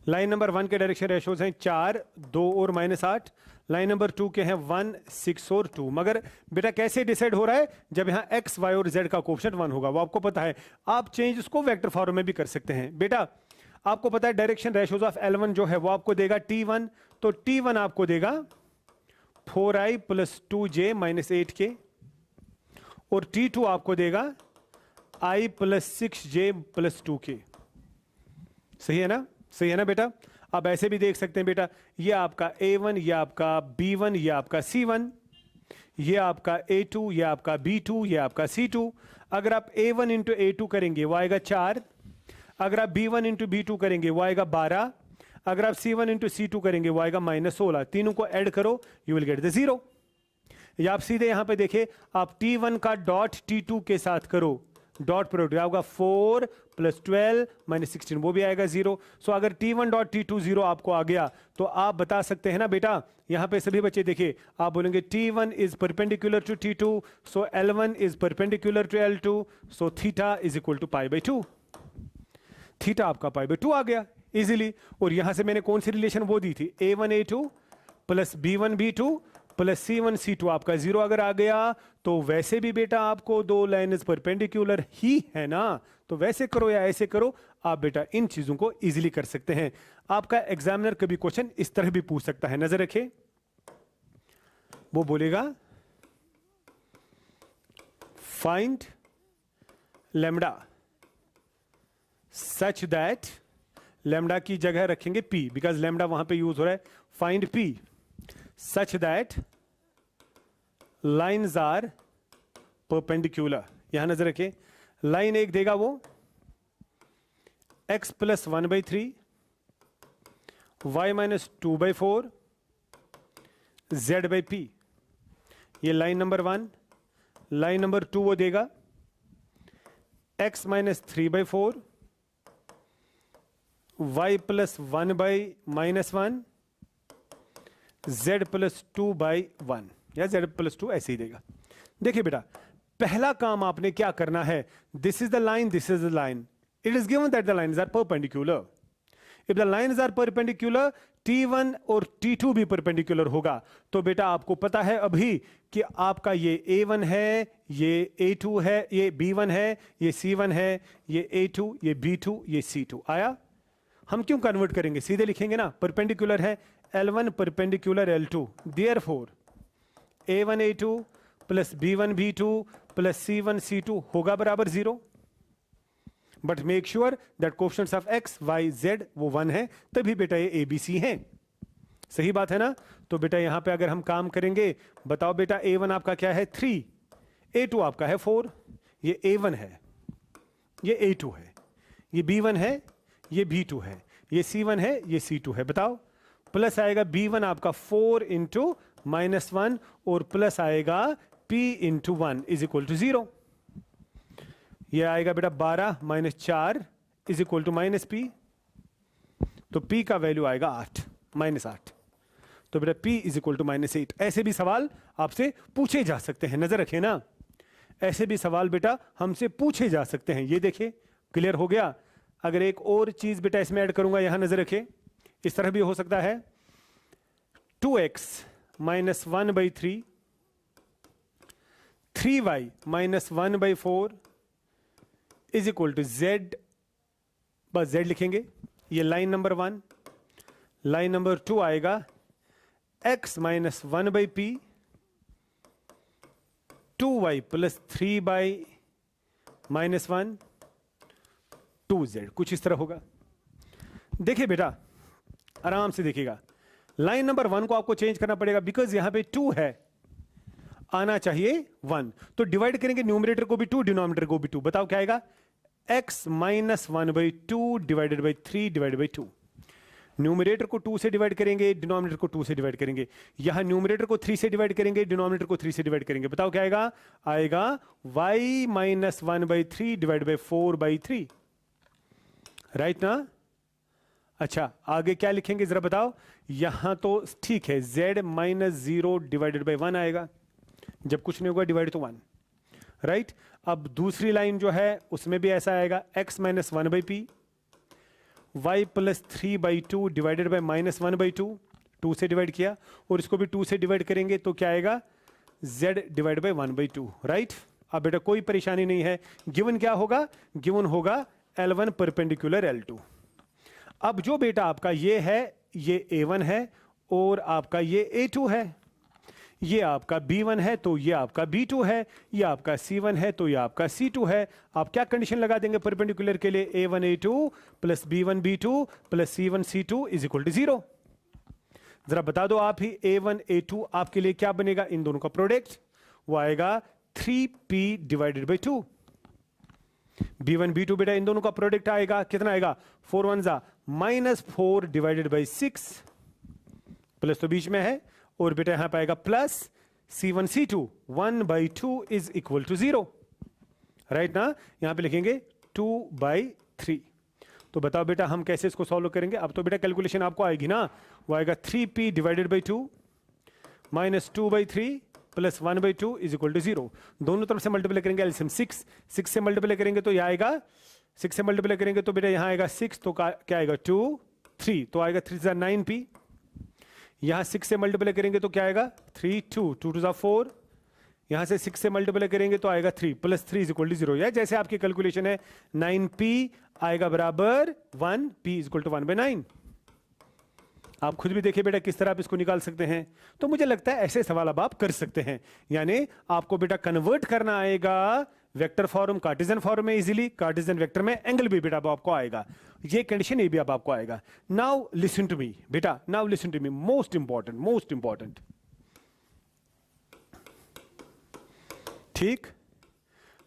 S1: Line number 1 के डायरेक्शन रेशोज हैं 4 2 और -8। लाइन नंबर 2 के हैं 1 6 और 2। मगर बेटा कैसे डिसाइड हो रहा है, जब यहां x y और z का कोएफिशिएंट 1 होगा, वो आपको पता है। आप चेंज इसको वेक्टर फॉर्म में भी कर सकते हैं। बेटा आपको पता है डायरेक्शन रेशोज ऑफ L1 जो है वो आपको देगा T1, तो T1 आपको देगा 4i + 2j - 8 के, और T2 आपको देगा i + 6j + 2 के। सही है ना, सही है ना बेटा। अब ऐसे भी देख सकते हैं बेटा, ये आपका A1, ये आपका B1, ये आपका C1, ये आपका A2, ये आपका B2, ये आपका C2। अगर आप A1 × A2 करेंगे वो आएगा 4, अगर आप B1 × B2 करेंगे वो आएगा 12, अगर आप C1 × C2 करेंगे वो आएगा -16। तीनों को ऐड करो, यू विल गेट द 0। या आप सीधे यहां पे देखें, आप T1 का डॉट T2 के साथ करो, डॉट प्रोडक्ट होगा 4 + 12 - 16, वो भी आएगा 0। सो अगर T1 डॉट T2 0 आपको आ गया, तो आप बता सकते हैं ना बेटा, यहां पे सभी बच्चे देखिए, आप बोलेंगे T1 is perpendicular to T2, so L1 is perpendicular to L2, so theta is equal to π/2। Theta आपका π/2 आ गया इजीली। और यहां से मैंने कौन सी रिलेशन वो दी थी, A1 A2 + B1 B2 + C1 C2 आपका 0 अगर आ गया, तो वैसे भी बेटा आपको दो लाइन परपेंडिकुलर ही है ना, तो वैसे करो या ऐसे करो, आप बेटा इन चीजों को इजीली कर सकते हैं। आपका एग्जामिनर कभी क्वेश्चन इस तरह भी पूछ सकता है, नजर रखे, वो बोलेगा find lambda such that, lambda की जगह रखेंगे P, बिकॉज लैम्डा वहां पे यूज हो रहा है। Find P such that lines are perpendicular। यहां नजर रखें, लाइन एक देगा वो x plus 1/3, y minus 2/4, z by P. ये लाइन नंबर 1। लाइन नंबर 2 वो देगा x minus 3/4, y plus 1/-1, z plus 2/1 या z प्लस 2 ऐसे ही देगा। देखिए बेटा, पहला काम आपने क्या करना है, this is the line, this is the line, it is given that the lines are perpendicular. If the lines are perpendicular, T1 और T2 भी परपेंडिकुलर होगा। तो बेटा आपको पता है अभी कि आपका ये A1 है, ये A2 है, ये B1 है, ये C1 है, ये A2, ये B2, ये C2 आया। हम क्यों कन्वर्ट करेंगे, सीधे लिखेंगे ना, परपेंडिकुलर है L1 perpendicular L2, therefore A1 A2 plus B1 B2 plus C1 C2 होगा बराबर 0। But make sure that coefficients of x y z वो 1 है, तभी बेटा ये ABC हैं। सही बात है ना। तो बेटा यहां पे अगर हम काम करेंगे, बताओ बेटा A1 आपका क्या है 3, A2 आपका है 4, ये A1 है, ये A2 है, ये B1 है, ये B2 है, ये C1 है, ये C2 है। बताओ प्लस आएगा B1 आपका 4 इंटू -1 और प्लस आएगा P into 1 is equal to 0। ये आएगा बेटा 12 minus 4 is equal to -P। तो P का वैल्यू आएगा 8, -8। तो बेटा P इज इक्वल टू -8। ऐसे भी सवाल आपसे पूछे जा सकते हैं, नजर रखें ना, ऐसे भी सवाल बेटा हमसे पूछे जा सकते हैं। ये देखिए क्लियर हो गया। अगर एक और चीज बेटा इसमें ऐड करूंगा, यहां नजर रखें, इस तरह भी हो सकता है 2x minus 1/3, 3y minus 1/4 is equal to z, बस z लिखेंगे। ये लाइन नंबर 1। लाइन नंबर 2 आएगा x minus 1/p, 2y plus 3/-1, 2z, कुछ इस तरह होगा। देखिए बेटा आराम से देखिएगा, लाइन नंबर 1 को आपको चेंज करना पड़ेगा बिकॉज यहां पे 2 है, आना चाहिए 1। तो डिवाइड करेंगे न्यूमरेटर को भी 2, डिनोमिनेटर को भी 2। बताओ क्या आएगा, x minus 1/2 divided by 3 divided by 2। Numerator को 2 से डिवाइड करेंगे, डिनोमिनेटर को 2 से डिवाइड करेंगे। यहां न्यूमरेटर को 3 से डिवाइड करेंगे, डिनोमिनेटर को 3 से डिवाइड करेंगे। बताओ क्या आएगा, आएगा y minus 1/3 divide by 4/3, right ना। अच्छा आगे क्या लिखेंगे जरा बताओ। यहां तो ठीक है z माइनस 0 डिवाइडेड बाई 1 आएगा, जब कुछ नहीं होगा डिवाइड तो 1, राइट। अब दूसरी लाइन जो है उसमें भी ऐसा आएगा x minus 1/p, y plus 3/2 divided by -1/2, 2 से डिवाइड किया और इसको भी 2 से डिवाइड करेंगे तो क्या आएगा, z डिवाइड बाई 1/2, राइट। अब बेटा कोई परेशानी नहीं है, गिवन क्या होगा, गिवन होगा L1 परपेंडिकुलर L2। अब जो बेटा आपका ये है, ये A1 है और आपका ये A2 है, ये आपका B1 है तो ये आपका B2 है, ये आपका C1 है तो ये आपका C2 है। आप क्या कंडीशन लगा देंगे परपेंडिकुलर के लिए, A1 A2 plus B1 B2 plus C1 C2 is equal to 0। जरा बता दो आप ही, A1 A2 आपके लिए क्या बनेगा, इन दोनों का प्रोडक्ट, वो आएगा 3P divided by 2। B1 B2 बेटा इन दोनों का प्रोडक्ट आएगा, कितना आएगा, 4 1 जा -4 डिवाइडेड बाई 6, प्लस तो बीच में है, और बेटा यहां पाएगा plus C1 C2 1/2 is equal to 0, right ना। यहां पे लिखेंगे 2/3। तो बताओ बेटा हम कैसे इसको सॉल्व करेंगे। अब तो बेटा कैलकुलेशन आपको आएगी ना, वो आएगा 3P divided by 2 minus 2/3 plus 1/2 is equal to 0। दोनों तरफ से मल्टीप्लाई करेंगे, एलसीएम 6 से मल्टीप्लाई करेंगे तो यह आएगा, 6 से मल्टीप्लाई करेंगे तो बेटा यहां आएगा 6, तो क्या आएगा 2 3, तो आएगा 3 9P। यहां 6 से मल्टीप्लाई करेंगे तो क्या आएगा 3 2 2 2 4, यहां से 6 से मल्टीप्लाई करेंगे तो आएगा 3 प्लस 3 इज इक्वल टू 0। या जैसे आपकी कैलकुलेशन है 9P आएगा बराबर 1, P इज इक्वल टू 1/9। आप खुद भी देखिए बेटा किस तरह आप इसको निकाल सकते हैं। तो मुझे लगता है ऐसे सवाल अब आप कर सकते हैं, यानी आपको बेटा कन्वर्ट करना आएगा वेक्टर फॉर्म कार्टेशियन फॉर्म में इजीली, कार्टेशियन वेक्टर में एंगल भी बेटा अब आपको आएगा, ये कंडीशन ये भी अब आपको आएगा। नाउ लिसन टू मी बेटा, now listen to me, most important. ठीक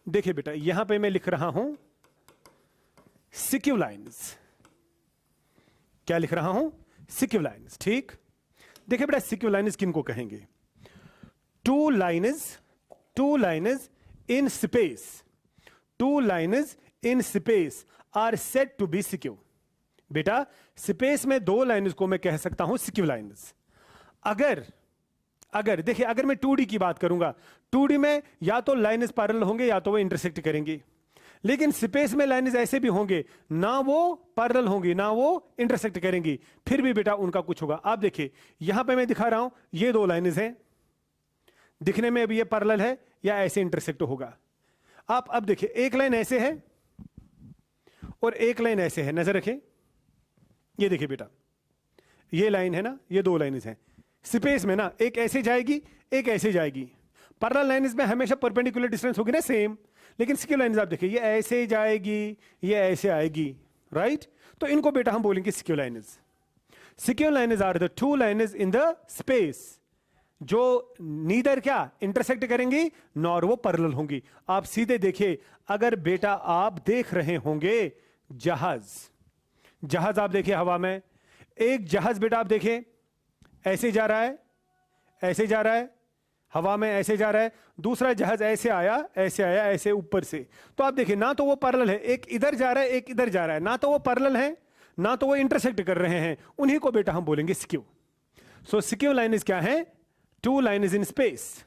S1: देखिए बेटा यहां पे मैं लिख रहा हूं सिक्यू लाइन्स। क्या लिख रहा हूं? Skew lines. ठीक, देखिए बेटा सिक्यू लाइन्स किनको कहेंगे? Two lines in space, two lines in space are said to be skew. बेटा स्पेस में दो लाइन्स को मैं कह सकता हूं सिक्यू लाइन्स। अगर देखिए, अगर मैं 2D की बात करूंगा, 2D में या तो लाइन्स पैरेलल होंगे या तो वो इंटरसेक्ट करेंगी, लेकिन स्पेस में लाइन्स ऐसे भी होंगे ना वो पैरेलल होंगी ना वो इंटरसेक्ट करेंगी, फिर भी बेटा उनका कुछ होगा। आप देखिए यहां पे मैं दिखा रहा हूं, ये दो लाइन्स हैं, दिखने में अभी ये पैरेलल है या ऐसे इंटरसेक्ट होगा। आप अब देखिए, एक लाइन ऐसे है और एक लाइन ऐसे है, नजर रखें। ये देखिए बेटा, ये लाइन है ना, ये दो लाइन्स हैं। स्पेस में ना एक ऐसे जाएगी एक ऐसे जाएगी, पैरेलल लाइन्स में हमेशा परपेंडिकुलर डिस्टेंस होगी ना सेम, लेकिन सिक्यू लाइन्स आप देखिए, ये ऐसे जाएगी ये ऐसे आएगी, राइट? तो इनको बेटा हम बोलेंगे skew lines. Skew lines are the two lines in the space जो नीदर क्या इंटरसेक्ट करेंगी नॉर वो पैरेलल होंगी। आप सीधे देखिए, अगर बेटा आप देख रहे होंगे जहाज आप देखिए हवा में, एक जहाज बेटा आप देखिए ऐसे जा रहा है, ऐसे जा रहा है हवा में, ऐसे जा रहा है, दूसरा जहाज ऐसे आया ऐसे ऊपर से। तो आप देखिए ना तो वो पैरेलल है, एक इधर जा रहा है एक इधर जा रहा है, ना तो वो पैरेलल है ना तो वो इंटरसेक्ट कर रहे हैं, उन्हीं को बेटा हम बोलेंगे सिक्यू। सो सिक्यू लाइन्स क्या है? Two lines in space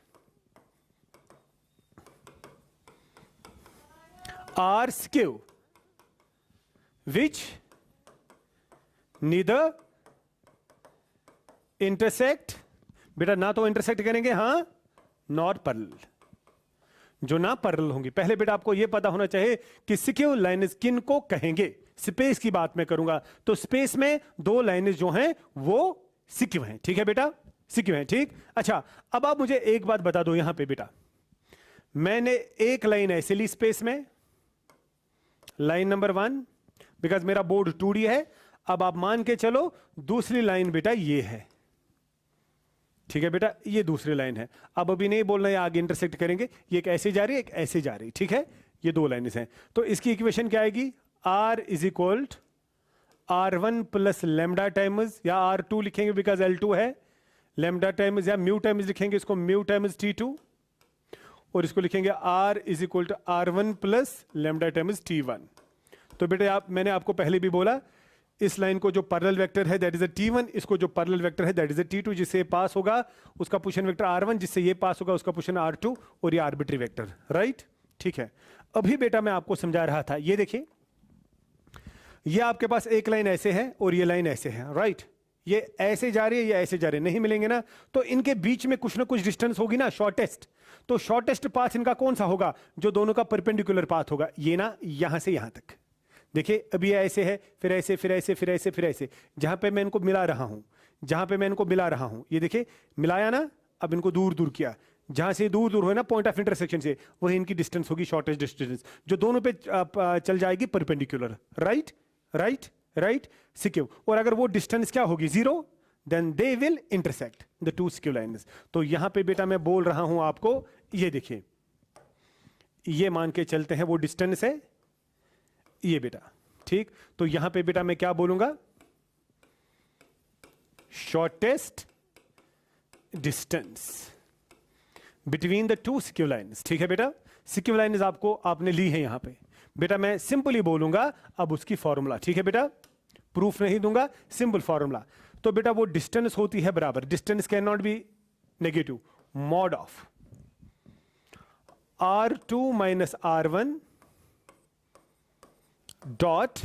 S1: are skew which neither intersect, बेटा ना तो इंटरसेक्ट करेंगे हां, नॉर पैरेलल, जो ना पैरेलल होंगी। पहले बेटा आपको यह पता होना चाहिए कि सिक्यू लाइन्स किन को कहेंगे। स्पेस की बात मैं करूंगा तो स्पेस में दो लाइन्स जो हैं वो सिक्यू हैं, ठीक है बेटा, सिक्यू हैं। ठीक, अच्छा अब आप मुझे एक बात बता दो, यहां पे बेटा मैंने एक लाइन ऐसे ली स्पेस में, लाइन नंबर 1, बिकॉज मेरा बोर्ड 2D है। अब आप मान के चलो दूसरी लाइन बेटा ये है, ठीक है बेटा, ये दूसरी लाइन है। अब अभी नहीं बोलना है आगे इंटरसेक्ट करेंगे, ये एक ऐसे जा रही है एक ऐसे जा रही, ठीक है, ये दो लाइन्स हैं। तो इसकी इक्वेशन क्या आएगी? R is equal R1 plus lambda times, या R2 लिखेंगे बिकॉज L2 है, लेमडा टाइम्स या म्यू टाइम्स लिखेंगे इसको, म्यू टाइम्स T2, और इसको लिखेंगे R is equal to R1 plus lambda times T1। तो बेटा मैंने आपको पहले भी बोला, इस लाइन को जो पैरेलल वेक्टर है दैट इज अ T1, इसको जो पैरेलल वेक्टर है दैट इज अ T2, जिससे पास होगा उसका पोजीशन वेक्टर R1, जिससे ये पास होगा उसका पोजीशन R2, और ये आर्बिट्री वेक्टर, राइट? ठीक है, अभी बेटा मैं आपको समझा रहा था, ये देखिए ये आपके पास एक लाइन ऐसे है और ये लाइन ऐसे है, राइट? ये ऐसे जा रही है ये ऐसे जा रही है, नहीं मिलेंगे ना, तो इनके बीच में कुछ ना कुछ डिस्टेंस होगी ना, शॉर्टेस्ट। तो शॉर्टेस्ट पाथ इनका कौन सा होगा? जो दोनों का परपेंडिकुलर पाथ होगा, ये ना यहां से यहां तक। देखिए अभी ये ऐसे है, फिर ऐसे फिर ऐसे फिर ऐसे फिर ऐसे, जहां पे मैं इनको मिला रहा हूं, जहां पे मैं इनको मिला रहा हूं, ये देखिए मिलाया ना, अब इनको दूर दूर किया, जहां से दूर दूर हो ना पॉइंट ऑफ इंटरसेक्शन से, वही इनकी डिस्टेंस होगी शॉर्टेस्ट डिस्टेंस, जो दोनों पे चल जाएगी perpendicular, right right right, skew. और अगर वो डिस्टेंस क्या होगी 0, then they will intersect the two skew lines. तो यहां पे बेटा मैं बोल रहा हूं आपको, ये देखिए ये मान के चलते हैं वो डिस्टेंस है ये बेटा, ठीक। तो यहां पे बेटा मैं क्या बोलूंगा? Shortest distance between the two skew lines, ठीक है बेटा। सिक्यू लाइन्स आपको आपने ली है यहां पे बेटा, मैं सिंपली बोलूंगा अब उसकी फॉर्मूला, ठीक है बेटा, प्रूफ नहीं दूंगा, सिंपल फॉर्मूला। तो बेटा वो डिस्टेंस होती है बराबर, distance can not be negative, mod of R2 minus R1 dot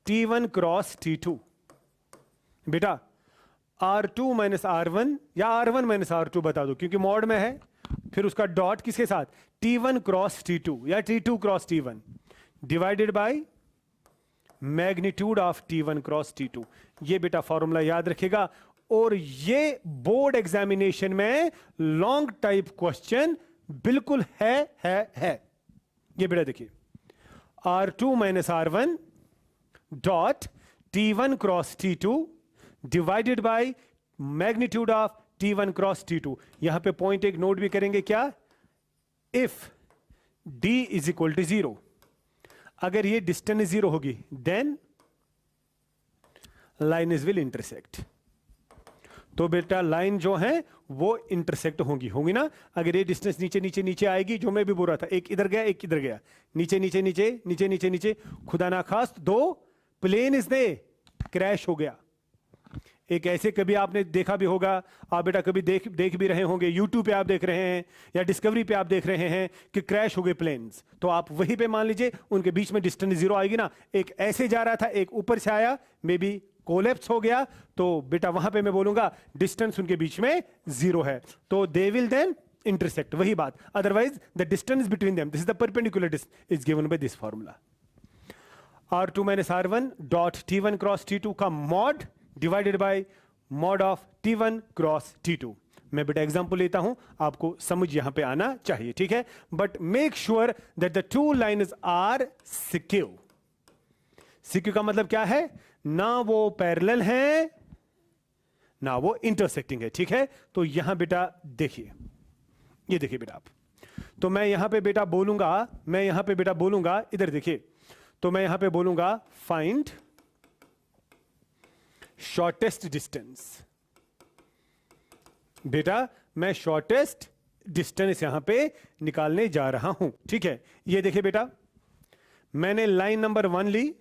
S1: T1 cross T2। बेटा R2 माइनस R1 या R1 माइनस R2 बता दो, क्योंकि मॉड में है, फिर उसका डॉट किसके साथ? T1 क्रॉस T2 या T2 cross T1 divided by magnitude of T1 cross T2। ये बेटा फॉर्मूला याद रखेगा, और ये बोर्ड एग्जामिनेशन में लॉन्ग टाइप क्वेश्चन बिल्कुल है। ये बेटा देखिए, R2 minus R1 dot T1 cross T2 divided by magnitude of T1 cross T2। यहां पे पॉइंट एक नोट भी करेंगे, क्या? If D is equal to 0, अगर ये डिस्टेंस 0 होगी then line is will intersect. तो बेटा लाइन जो है वो इंटरसेक्ट होंगी ना। अगर ये डिस्टेंस नीचे नीचे नीचे आएगी, जो मैं भी बोल रहा था, एक इधर गया एक इधर गया, नीचे नीचे नीचे नीचे नीचे नीचे, खुदा ना खास्त दो प्लेन इसने क्रैश हो गया। एक ऐसे कभी आपने देखा भी होगा, आप बेटा कभी देख भी रहे होंगे, यूट्यूब पे आप देख रहे हैं या डिस्कवरी पे आप देख रहे हैं कि क्रैश हो गए प्लेन्स। तो आप वहीं पे मान लीजिए उनके बीच में डिस्टेंस 0 आएगी ना। एक ऐसे जा रहा था, एक ऊपर से आया, मे बी कोलैप्स हो गया, तो बेटा वहां पे मैं बोलूंगा डिस्टेंस उनके बीच में 0 है, तो दे विल देन इंटरसेक्ट। वही बात, otherwise the distance between them, this is the perpendicular is given by this formula. R2 minus R1 dot T1 cross T2 का mod divided by mod of T1 cross T2। मैं बेटा एग्जांपल लेता हूं, आपको समझ यहां पे आना चाहिए, ठीक है। But make sure that the two lines are skew. Skew का मतलब क्या है, ना वो पैरेलल है ना वो इंटरसेक्टिंग है, ठीक है। तो यहां बेटा देखिए, ये देखिए बेटा आप, तो मैं यहां पे बेटा बोलूंगा, इधर देखिए, तो मैं यहां पे बोलूंगा फाइंड शॉर्टेस्ट डिस्टेंस। बेटा मैं शॉर्टेस्ट डिस्टेंस यहां पे निकालने जा रहा हूं, ठीक है। ये देखिए बेटा, मैंने लाइन नंबर 1 ली,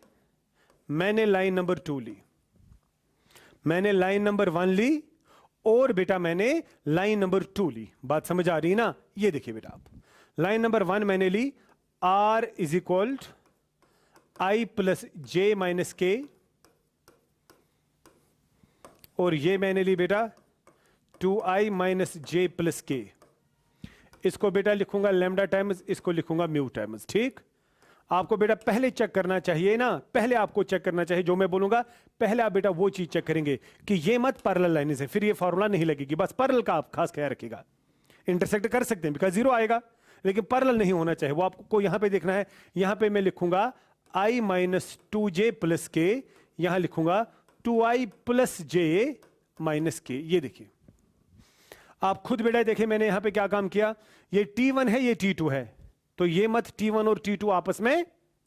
S1: मैंने लाइन नंबर 2 ली, मैंने लाइन नंबर 1 ली, और बेटा मैंने लाइन नंबर 2 ली। बात समझ आ रही है ना। ये देखिए बेटा आप, लाइन नंबर 1 मैंने ली, R is equal I plus J minus के, और ये मैंने ली बेटा 2I माइनस जे प्लस के। इसको बेटा लिखूंगा लैम्डा टाइम्स, इसको लिखूंगा म्यू टाइम्स, ठीक। आपको बेटा पहले चेक करना चाहिए ना, पहले आपको चेक करना चाहिए, जो मैं बोलूंगा पहले आप बेटा वो चीज चेक करेंगे कि ये मत पैरेलल लाइन से, फिर ये फॉर्मूला नहीं लगेगी। बस पैरेलल का आप खास ख्याल रखिएगा। इंटरसेक्ट कर सकते हैं बिकॉज 0 आएगा, लेकिन पैरेलल नहीं होना चाहिए, वो आपको यहां पे देखना है। यहां पे मैं लिखूंगा I minus 2J plus k, यहां लिखूंगा 2I प्लस J माइनस के। ये देखिए आप खुद बेटा देखिए, मैंने यहां पे क्या काम किया, ये T1 है, ये T2 है, तो ये मत T1 और T2 आपस में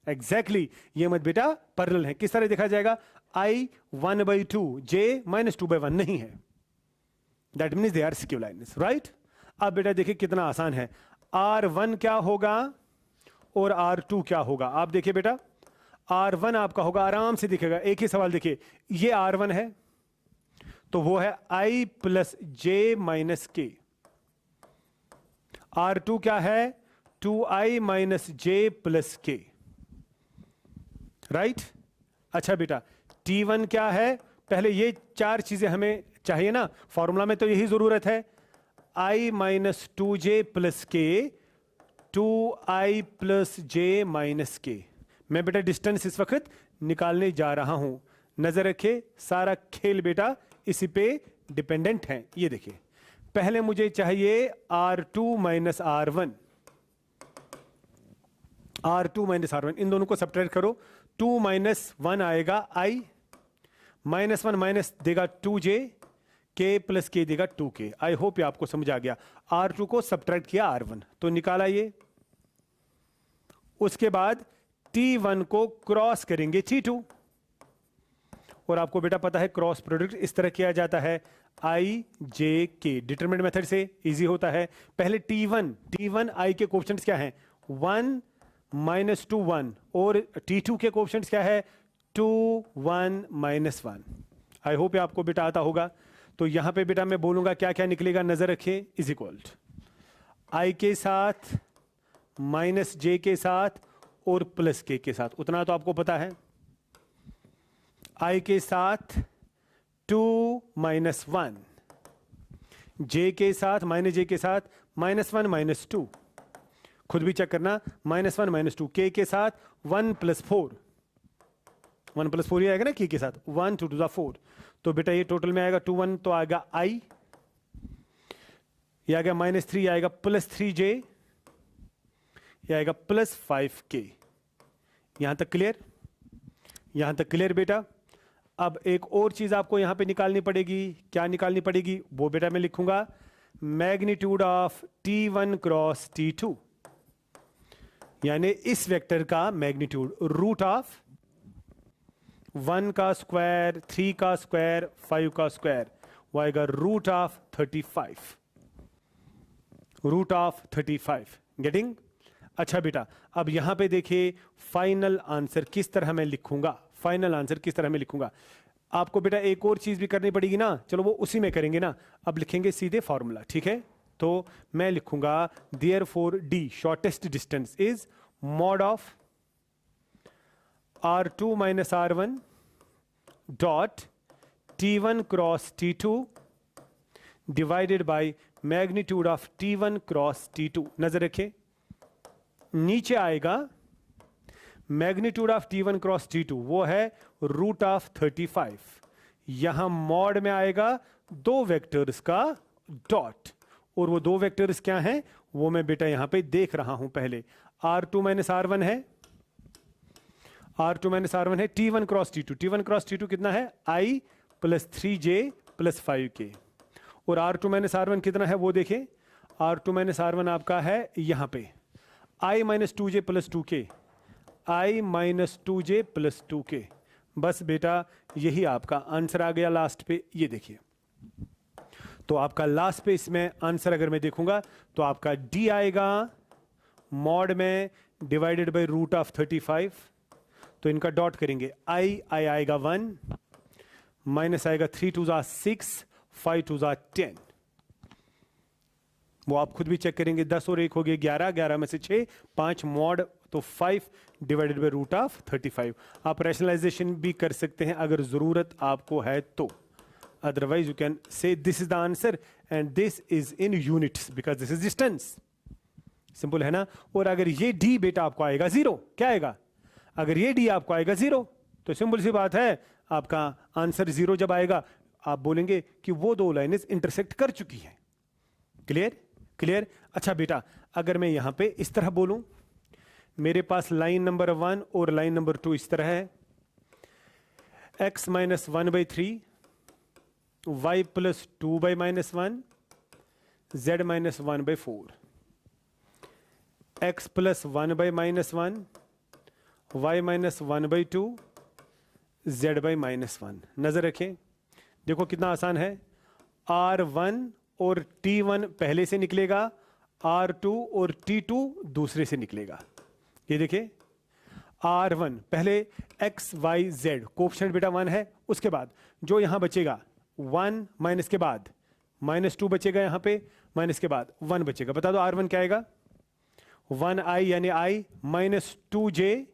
S1: एग्जैक्टली ये मत बेटा पैरेलल है। किस तरह देखा जाएगा, I 1/2 J माइनस 2/1 नहीं है, that means they are skew lines, right. अब बेटा देखिए कितना आसान है, R1 क्या होगा और R2 क्या होगा। आप देखिए बेटा, R1 आपका होगा, आराम से दिखेगा, एक ही सवाल देखिए, ये R1 है तो वो है I प्लस जे माइनस के। R2 क्या है, 2I माइनस जे प्लस के, राइट। अच्छा बेटा T1 क्या है, पहले ये 4 चीजें हमें चाहिए ना, फॉर्मूला में तो यही जरूरत है, I माइनस 2J प्लस के, 2I प्लस J माइनस के। मैं बेटा डिस्टेंस इस वक्त निकालने जा रहा हूं, नजर रखे, सारा खेल बेटा इसी पे डिपेंडेंट है। ये देखिए, पहले मुझे चाहिए R2 minus R1, R2 minus R1, इन दोनों को सब्ट्रैक्ट करो, 2 माइनस 1 आएगा I, माइनस 1 माइनस देगा 2J, K प्लस K देगा 2K। आई होप ये आपको समझ आ गया। R2 को सब्ट्रैक्ट किया R1, तो निकाला ये। उसके बाद T1 को क्रॉस करेंगे T2, और आपको बेटा पता है क्रॉस प्रोडक्ट इस तरह किया जाता है, I J K determinant method से इजी होता है। पहले T1 I के कोएफिशिएंट्स क्या हैं, 1 माइनस 2 1, और T2 के कोएफिशिएंट्स क्या है, 2 1 माइनस 1। आई होप ये आपको बेटा आता होगा। तो यहां पे बेटा मैं बोलूंगा क्या क्या निकलेगा, नजर रखें, इज इक्वल I के साथ माइनस J के साथ और प्लस K के साथ, उतना तो आपको पता है। I के साथ 2 माइनस 1, J के साथ माइनस J के साथ माइनस 1 माइनस 2, खुद भी चेक करना, माइनस 1 माइनस 2, K के साथ 1 प्लस 4, 1 प्लस 4 ही आएगा ना K के साथ, 1 2 2 4, तो बेटा ये टोटल में आएगा 2 1, तो आएगा I, ये आएगा माइनस 3, आएगा प्लस 3J, ये आएगा प्लस 5K। यहां तक क्लियर, यहां तक क्लियर बेटा। अब एक और चीज आपको यहां पे निकालनी पड़ेगी, क्या निकालनी पड़ेगी वो बेटा मैं लिखूंगा, magnitude of T1 cross T2। यानी इस वेक्टर का मैग्नीट्यूड रूट ऑफ 1 का स्क्वायर, 3 का स्क्वायर, 5 का स्क्वायर, वो आएगा root of 35, root of 35। Getting? अच्छा बेटा, अब यहां पे देखिए फाइनल आंसर किस तरह मैं लिखूंगा, फाइनल आंसर किस तरह मैं लिखूंगा। आपको बेटा एक और चीज भी करनी पड़ेगी ना, चलो वो उसी में करेंगे ना। अब लिखेंगे सीधे फॉर्मूला, ठीक है? तो मैं लिखूंगा therefore D shortest distance is mod of r2 minus r1 dot t1 cross t2 divided by magnitude of t1 cross t2। नजर रखें, नीचे आएगा magnitude of t1 cross t2, वो है रूट ऑफ 35। यहां मॉड में आएगा दो वेक्टर्स का डॉट, और वो दो वेक्टर्स क्या हैं वो मैं बेटा यहां पे देख रहा हूं। पहले r2 माइनस r1 है, r2 माइनस r1 है, t1 cross t2, t1 cross t2 कितना है i plus 3j plus 5k, और r2 माइनस r1 कितना है वो देखें, r2 माइनस r1 आपका है यहां पे i minus 2j plus 2k, i minus 2j plus 2k। बस बेटा यही आपका आंसर आ गया लास्ट पे, ये देखिए। तो आपका लास्ट पे इसमें आंसर अगर मैं देखूंगा तो आपका d आएगा मॉड में डिवाइडेड बाय रूट ऑफ 35, तो इनका डॉट करेंगे, i आएगा 1 माइनस आएगा 3 2 जा 6, 5 2 जा 10, वो आप खुद भी चेक करेंगे। 10 और 1 हो गए 11, 11 में से 6, 5 मॉड तो 5 डिवाइडेड बाय रूट ऑफ 35। आप रैशनलाइजेशन भी कर सकते हैं अगर जरूरत आपको है तो, otherwise you can say this is the answer and this is in units because this is distance. Simple है ना? और अगर ये डी बेटा आपको आएगा 0, क्या आएगा? अगर ये डी आपको आएगा 0 तो सिंपल सी बात है आपका आंसर 0 जब आएगा आप बोलेंगे कि वो दो लाइनें इंटरसेक्ट कर चुकी हैं। क्लियर? क्लियर? अच्छा बेटा, अगर मैं यहां पे इस तरह बोलूं, मेरे पास लाइन नंबर 1 और लाइन नंबर 2 इस तरह है, x minus 1/3, y plus 2/-1, z minus 1/4, x plus 1/-1, y minus 1/2, z/-1। नजर रखें, देखो कितना आसान है। r1 और t1 पहले से निकलेगा, r2 और t2 दूसरे से निकलेगा। ये देखिए r1 पहले x y z कोएफिशिएंट बेटा 1 है, उसके बाद जो यहां बचेगा 1 माइनस के बाद -2 बचेगा, यहां पे माइनस के बाद 1 बचेगा। बता दो r1 क्या आएगा? 1i यानी i माइनस 2j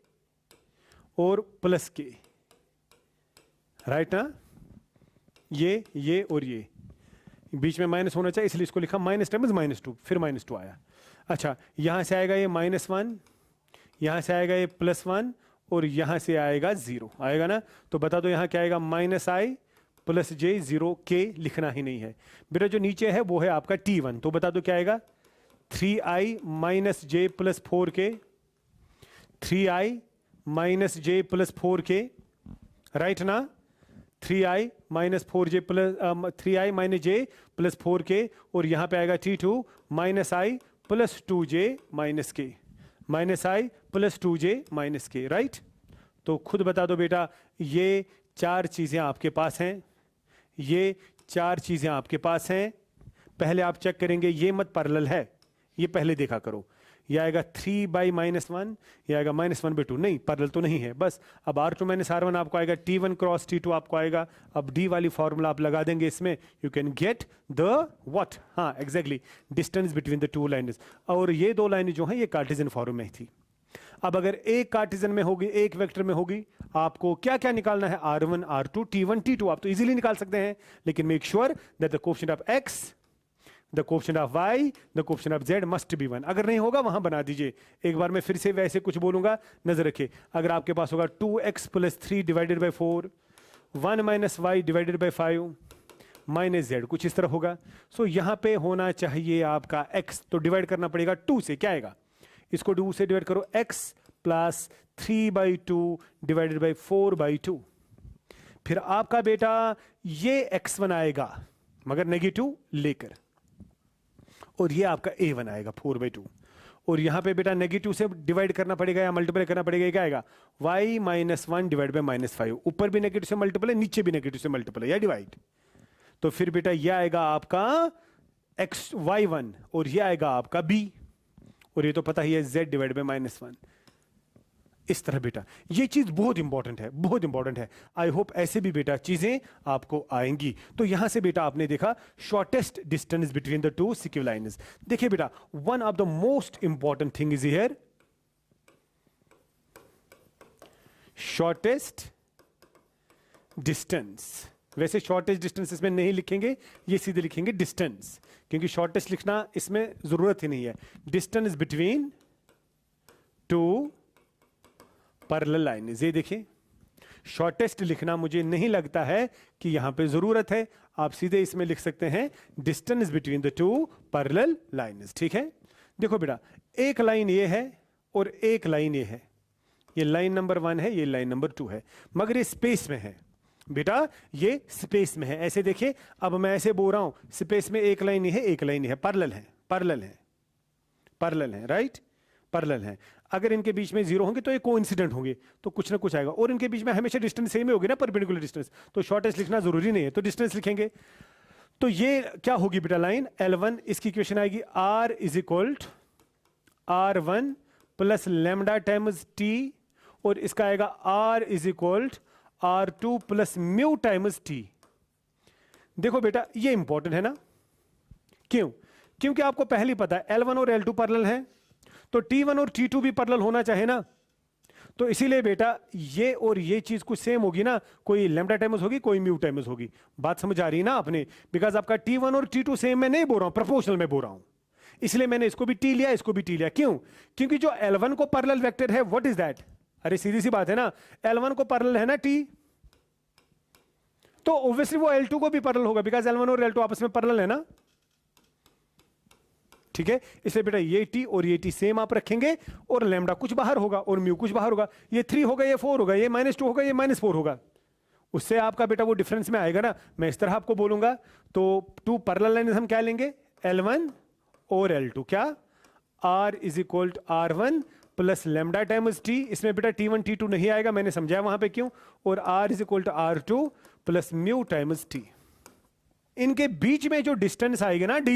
S1: और प्लस k, राइट ना? ये और ये बीच में माइनस होना चाहिए, इसलिए इसको लिखा माइनस टाइम्स -2, फिर -2 आया। अच्छा, यहां से आएगा ये -1, यहां से आएगा ये +1 और यहां से आएगा 0, आएगा ना? तो बता दो यहां क्या आएगा? -i प्लस j 0k, लिखना ही नहीं है बेटा। जो नीचे है वो है आपका t1, तो बता दो क्या आएगा? 3i minus j plus 4k, 3i minus j plus 4k, right ना? 3i minus 4j plus 3i minus j plus 4k, और यहां पे आएगा t2 minus i plus 2j minus k, minus i plus 2j minus k, right? तो खुद बता दो बेटा, ये 4 चीजें आपके पास हैं, ये 4 चीजें आपके पास हैं। पहले आप चेक करेंगे ये मत पैरेलल है, ये पहले देखा करो। ये आएगा 3/-1, ये आएगा -1/2, नहीं पैरेलल तो नहीं है। बस अब r2 माइनस r1 आपको आएगा, t1 क्रॉस t2 आपको आएगा। अब d वाली फॉर्मूला आप लगा देंगे इसमें, you can get the what, हाँ exactly, distance between the two lines. और ये दो लाइनें जो हैं ये कार्टेशियन फॉर्म में थी। अब अगर एक कार्टेशियन में होगी, एक वेक्टर में होगी, आपको क्या क्या निकालना है? r1 r2 t1 t2 आप तो इजीली निकाल सकते हैं, लेकिन make sure that the coefficient of x, the coefficient of y, the coefficient of z must be 1। अगर नहीं होगा वहां बना दीजिए। एक बार मैं फिर से वैसे कुछ बोलूंगा, नजर रखिए। अगर आपके पास होगा 2x plus 3 divided by 4, 1 minus y divided by 5 minus z, कुछ इस तरह होगा। सो यहां पे होना चाहिए आपका x, तो डिवाइड करना पड़ेगा 2 से। क्या आएगा? इसको 2 से डिवाइड करो, x प्लस 3/2 डिवाइडेड बाई 4/2। फिर आपका बेटा ये x1 आएगा मगर नेगेटिव लेकर, और ये आपका a1 आएगा 4/2, और यहां पे बेटा नेगेटिव से डिवाइड करना पड़ेगा या मल्टीप्लाई करना पड़ेगा, क्या आएगा y minus one divide by minus five, ऊपर भी नेगेटिव से मल्टीप्लाई नीचे भी नेगेटिव से मल्टीप्लाई या डिवाइड, तो फिर बेटा यह आएगा आपका x y1 और यह आएगा आपका b, और ये तो पता ही है z divide by minus one. इस तरह बेटा ये चीज बहुत इंपॉर्टेंट है, बहुत इंपॉर्टेंट है। आई होप ऐसे भी बेटा चीजें आपको आएंगी। तो यहां से बेटा आपने देखा shortest distance between the two skew lines. देखिए बेटा one of the most important thing is here shortest distance. वैसे शॉर्टेस्ट डिस्टेंस इसमें नहीं लिखेंगे, ये सीधे लिखेंगे डिस्टेंस, क्योंकि शॉर्टेस्ट लिखना इसमें जरूरत ही नहीं है। Distance between two parallel lines, ये देखिए शॉर्टेस्ट लिखना मुझे नहीं लगता है कि यहां पे जरूरत है, आप सीधे इसमें लिख सकते हैं distance between the to parallel lines. ठीक है, देखो बेटा एक लाइन ये है और एक लाइन ये है, ये लाइन नंबर 1 है, ये लाइन नंबर 2 है, मगर ये स्पेस में है बेटा, ये स्पेस में है। ऐसे देखिए, अब मैं ऐसे बोल रहा हूं स्पेस में एक लाइन ही है, एक लाइन ही है, पैरेलल है, पैरेलल है, पैरेलल है, राइट, पैरेलल है। अगर इनके बीच में जीरो होंगे तो ये कोइंसिडेंट होंगे, तो कुछ ना कुछ आएगा, और इनके बीच में हमेशा डिस्टेंस सेम ही होगी ना, परपेंडिकुलर डिस्टेंस, तो शॉर्टेस्ट लिखना जरूरी नहीं है, तो डिस्टेंस लिखेंगे। तो ये क्या होगी बेटा लाइन L1, इसकी इक्वेशन आएगी R is equal R1 plus lambda times T, और इसका आएगा R is equal R2 plus mu times T। देखो बेटा ये इंपॉर्टेंट है ना, क्यों? क्योंकि आपको पहले ही पता है L1 और L2 पैरेलल है, तो T1 और T2 भी पैरेलल होना चाहिए ना, तो इसीलिए बेटा ये और ये चीज कुछ सेम होगी ना, कोई लैम्डा टाइम्स होगी, कोई म्यू टाइम्स होगी। बात समझ आ रही है ना आपने? बिकॉज आपका T1 और T2 सेम मैं नहीं बोल रहा हूं, प्रोपोर्शनल में बोल रहा हूं, इसलिए मैंने इसको भी T लिया, इसको भी T लिया। क्यों? क्योंकि जो L1 को पैरेलल वेक्टर है व्हाट इज दैट, अरे सीधी सी बात है ना, L1 को पैरेलल है ना T, तो ऑब्वियसली वो L2 को भी पैरेलल होगा, बिकॉज L1 और L2 आपस में पैरेलल है ना। ठीक है, इसलिए बेटा ये T और ये T सेम आप रखेंगे, और लैम्डा कुछ बाहर होगा और म्यू कुछ बाहर होगा, ये 3 होगा, ये 4 होगा, ये -2 होगा, ये -4 होगा, उससे आपका बेटा वो डिफरेंस में आएगा ना। मैं इस तरह आपको बोलूंगा, तो टू पैरेलल लाइन हम क्या लेंगे, L1 और L2, क्या R is equal to R1 plus lambda times T, इसमें बेटा T1 T2 नहीं आएगा, मैंने समझाया वहां पे क्यों, और R is equal to R2 plus mu times T। इनके बीच में जो डिस्टेंस आएगा ना D,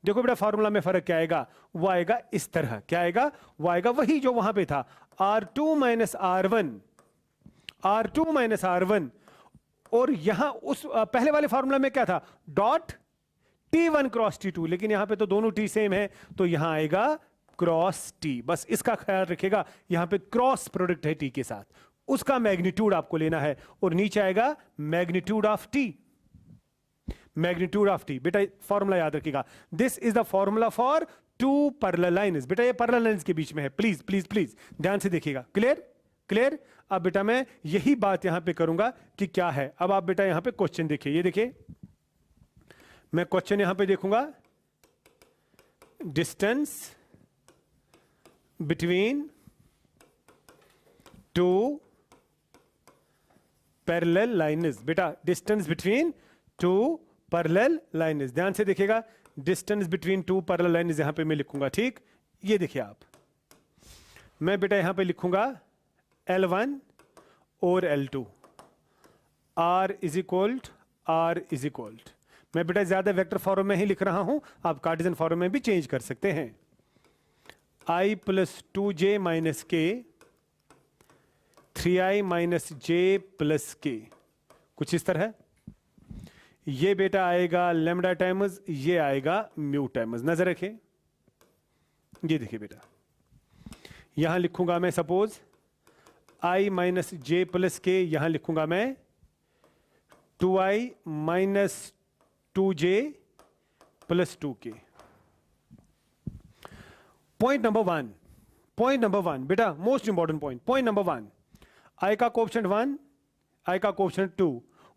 S1: देखो बेटा फॉर्मूला में फर्क क्या आएगा, वो आएगा इस तरह, क्या आएगा, वो आएगा वही जो वहां पे था, R2 minus R1, R2 minus R1, और यहां उस पहले वाले फॉर्मूला में क्या था, डॉट T1 क्रॉस T2, लेकिन यहां पे तो दोनों T सेम है, तो यहां आएगा क्रॉस T। बस इसका ख्याल रखिएगा, यहां पे क्रॉस प्रोडक्ट है T के साथ, उसका मैग्नीट्यूड आपको लेना है, और नीचे आएगा magnitude of T, magnitude of T। बेटा फॉर्मूला याद रखिएगा, this is the formula for two parallel lines. बेटा ये पैरेलल लाइन्स के बीच में है, प्लीज प्लीज प्लीज ध्यान से देखिएगा, क्लियर क्लियर। अब बेटा मैं यही बात यहां पे करूंगा कि क्या है। अब आप बेटा यहां पे क्वेश्चन देखिए, ये देखिए मैं क्वेश्चन यहां पे देखूंगा, distance between two parallel lines, बेटा distance between two parallel lines, ध्यान से देखिएगा, distance between two parallel lines यहां पे मैं लिखूंगा। ठीक, ये देखिए आप, मैं बेटा यहां पे लिखूंगा L1 और L2, R is equal R is equal, मैं बेटा ज्यादा वेक्टर फॉर्म में ही लिख रहा हूं, आप कार्टेशियन फॉर्म में भी चेंज कर सकते हैं। I plus 2j minus k 3i minus j plus k, कुछ इस तरह। ये बेटा आएगा लेमडा टाइम्स, ये आएगा म्यू टाइम्स, नजर रखें। ये देखिए बेटा यहां लिखूंगा मैं suppose i minus j plus k, यहां लिखूंगा मैं 2i minus 2j plus 2k। Point number one बेटा most important point, point number 1, i का कोएफिशिएंट 1, i का कोएफिशिएंट 2,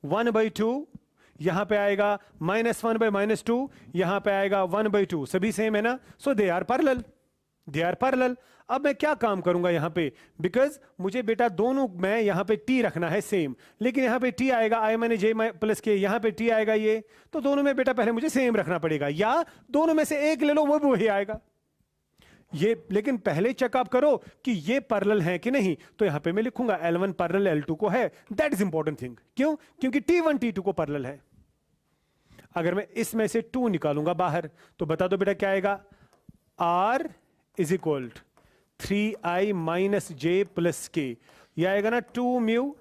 S1: 1/2, यहां पे आएगा -1/-2, यहां पे आएगा 1/2, सभी सेम है ना, so they are parallel, they are parallel. अब मैं क्या काम करूंगा यहां पे, बिकॉज मुझे बेटा दोनों में यहां पे t रखना है सेम, लेकिन यहां पे t आएगा i minus j plus k, यहां पे t आएगा ये, तो दोनों में बेटा पहले मुझे सेम रखना पड़ेगा, या दोनों में से एक ले लो वो भी वही आएगा। ये, लेकिन पहले चेक आप करो कि ये पैरेलल है कि नहीं। तो यहां पे मैं लिखूंगा L1 पैरेलल L2 को है, दैट इज इंपॉर्टेंट थिंग। क्यों? क्योंकि T1 T2 को पैरेलल है। अगर मैं इसमें से 2 निकालूंगा बाहर तो बता दो बेटा क्या आएगा, R is equal 3i minus j plus के, यह आएगा ना 2 म्यू,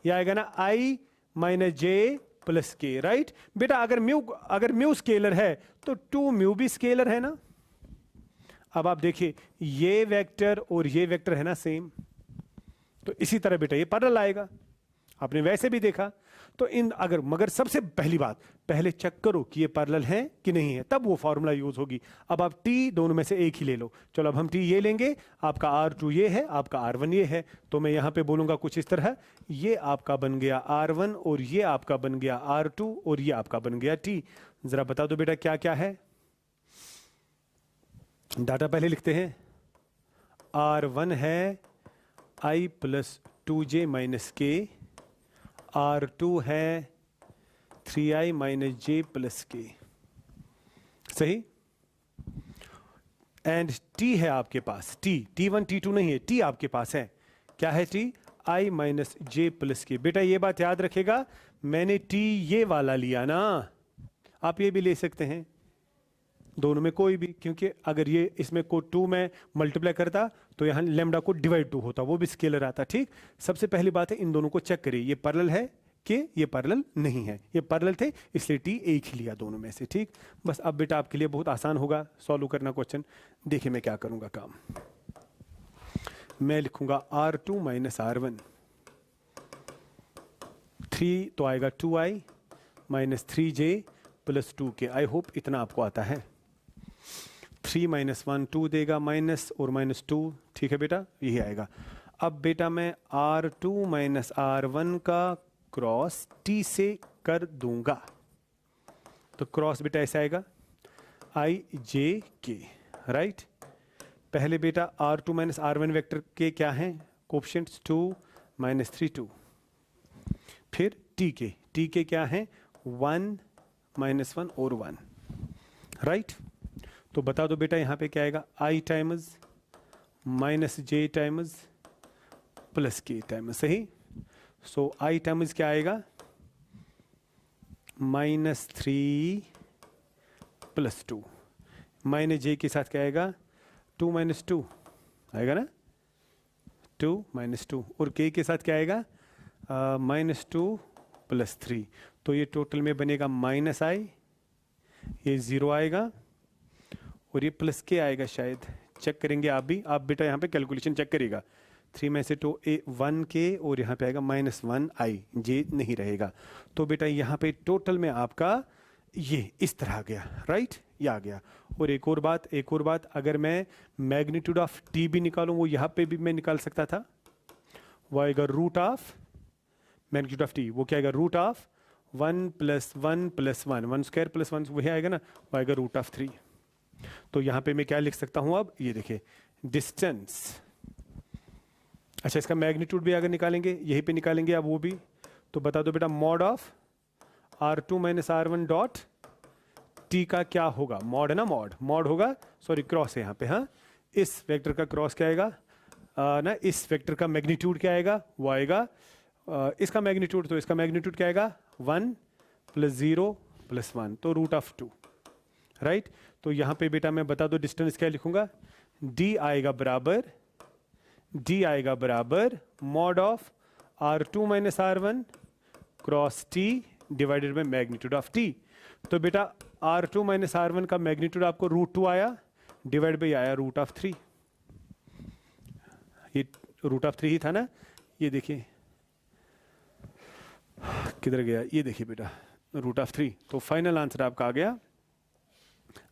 S1: यह आएगा ना i माइनस जे प्लस के, राइट बेटा। अगर म्यू स्केलर है तो 2 म्यू भी स्केलर है ना। अब आप देखिए ये वेक्टर और ये वेक्टर है ना सेम, तो इसी तरह बेटा ये पैरेलल आएगा, आपने वैसे भी देखा। तो इन अगर मगर सबसे पहली बात, पहले चेक करो कि ये पैरेलल है कि नहीं है, तब वो फॉर्मूला यूज होगी। अब आप t दोनों में से एक ही ले लो। चलो अब हम t ये लेंगे, आपका R2 ये है, आपका R1 ये है, तो मैं यहां पे बोलूंगा कुछ इस तरह, ये आपका बन गया R1 और ये आपका बन गया R2 और ये आपका बन गया t। जरा बता दो बेटा क्या क्या है। डाटा पहले लिखते हैं। R1 है i प्लस 2j माइनस के, R2 है 3i माइनस जे प्लस के, सही। एंड t है आपके पास, T1 T2 नहीं है, t आपके पास है, क्या है t, i minus j plus के। बेटा ये बात याद रखेगा, मैंने t ये वाला लिया ना, आप ये भी ले सकते हैं, दोनों में कोई भी, क्योंकि अगर ये इसमें को 2 में मल्टीप्लाई करता तो यहाँ लेमडा को डिवाइड 2 होता, वो भी स्केलर आता, ठीक। सबसे पहली बात है इन दोनों को चेक करिए, ये पैरेलल है कि ये पैरेलल नहीं है। ये पैरेलल थे इसलिए टी एक ही लिया दोनों में से, ठीक। बस अब बेटा आपके लिए बहुत आसान होगा सॉल्व करना क्वेश्चन। देखिए मैं क्या करूंगा काम, मैं लिखूंगा R2 माइनस R1, 3 तो आएगा 2i minus 3j plus 2k। I hope इतना आपको आता है। 3 माइनस 1 2 देगा, माइनस और माइनस 2, ठीक है बेटा, यही आएगा। अब बेटा मैं R2 माइनस R1 का क्रॉस T से कर दूंगा, तो क्रॉस बेटा ऐसा आएगा i j k, राइट। पहले बेटा R2 माइनस R1 वेक्टर के क्या हैं कोएफिशिएंट्स, 2 माइनस 3 2, फिर t के क्या हैं 1 माइनस 1 और 1, राइट। तो बता दो बेटा यहाँ पे क्या आएगा, i times minus j times plus k times, सही। सो i टाइम्स क्या आएगा माइनस 3 प्लस 2, माइनस j के साथ क्या आएगा 2 माइनस 2 आएगा ना, 2 माइनस 2, और k के साथ क्या आएगा माइनस 2 प्लस 3। तो ये टोटल में बनेगा माइनस i, ये 0 आएगा और ये प्लस के आएगा, शायद चेक करेंगे आप भी, आप बेटा यहाँ पे कैलकुलेशन चेक करिएगा। 3 में से 2 1 के और यहाँ पे आएगा माइनस 1 i, जे नहीं रहेगा। तो बेटा यहाँ पे टोटल में आपका ये इस तरह आ गया, राइट, ये आ गया। और एक और बात, अगर मैं मैग्नीट्यूड ऑफ t भी निकालूँ, वो यहाँ पे भी मैं निकाल सकता था, वो आएगा root of magnitude of t, वो क्या आएगा root of 1 plus 1 plus 1, 1 square plus 1, वही आएगा ना, वो आएगा रूट ऑफ 3। तो यहां पे मैं क्या लिख सकता हूं, अब ये देखिए डिस्टेंस, अच्छा इसका मैग्नीट्यूड भी अगर निकालेंगे यहीं पे निकालेंगे अब वो भी, तो बता दो बेटा mod of R2 minus R1 dot t का क्या होगा, मॉड है ना, मॉड होगा, सॉरी क्रॉस है यहाँ पे, हाँ, इस वेक्टर का क्रॉस क्या आएगा ना, इस वेक्टर का मैग्नीट्यूड क्या आएगा, वो आएगा इसका मैग्नीट्यूड, तो इसका मैग्नीट्यूड क्या आएगा 1 प्लस 0 प्लस 1, तो रूट ऑफ 2, राइट। तो यहाँ पे बेटा मैं बता दो डिस्टेंस क्या लिखूंगा, d आएगा बराबर mod of R2 minus R1 cross t divided by magnitude of t। तो बेटा R2 माइनस R1 का मैग्नीट्यूड आपको रूट 2 आया, डिवाइड बाय आया रूट ऑफ 3, ये रूट ऑफ 3 ही था ना, ये देखिए किधर गया, ये देखिए बेटा रूट ऑफ 3। तो फाइनल आंसर आपका आ गया।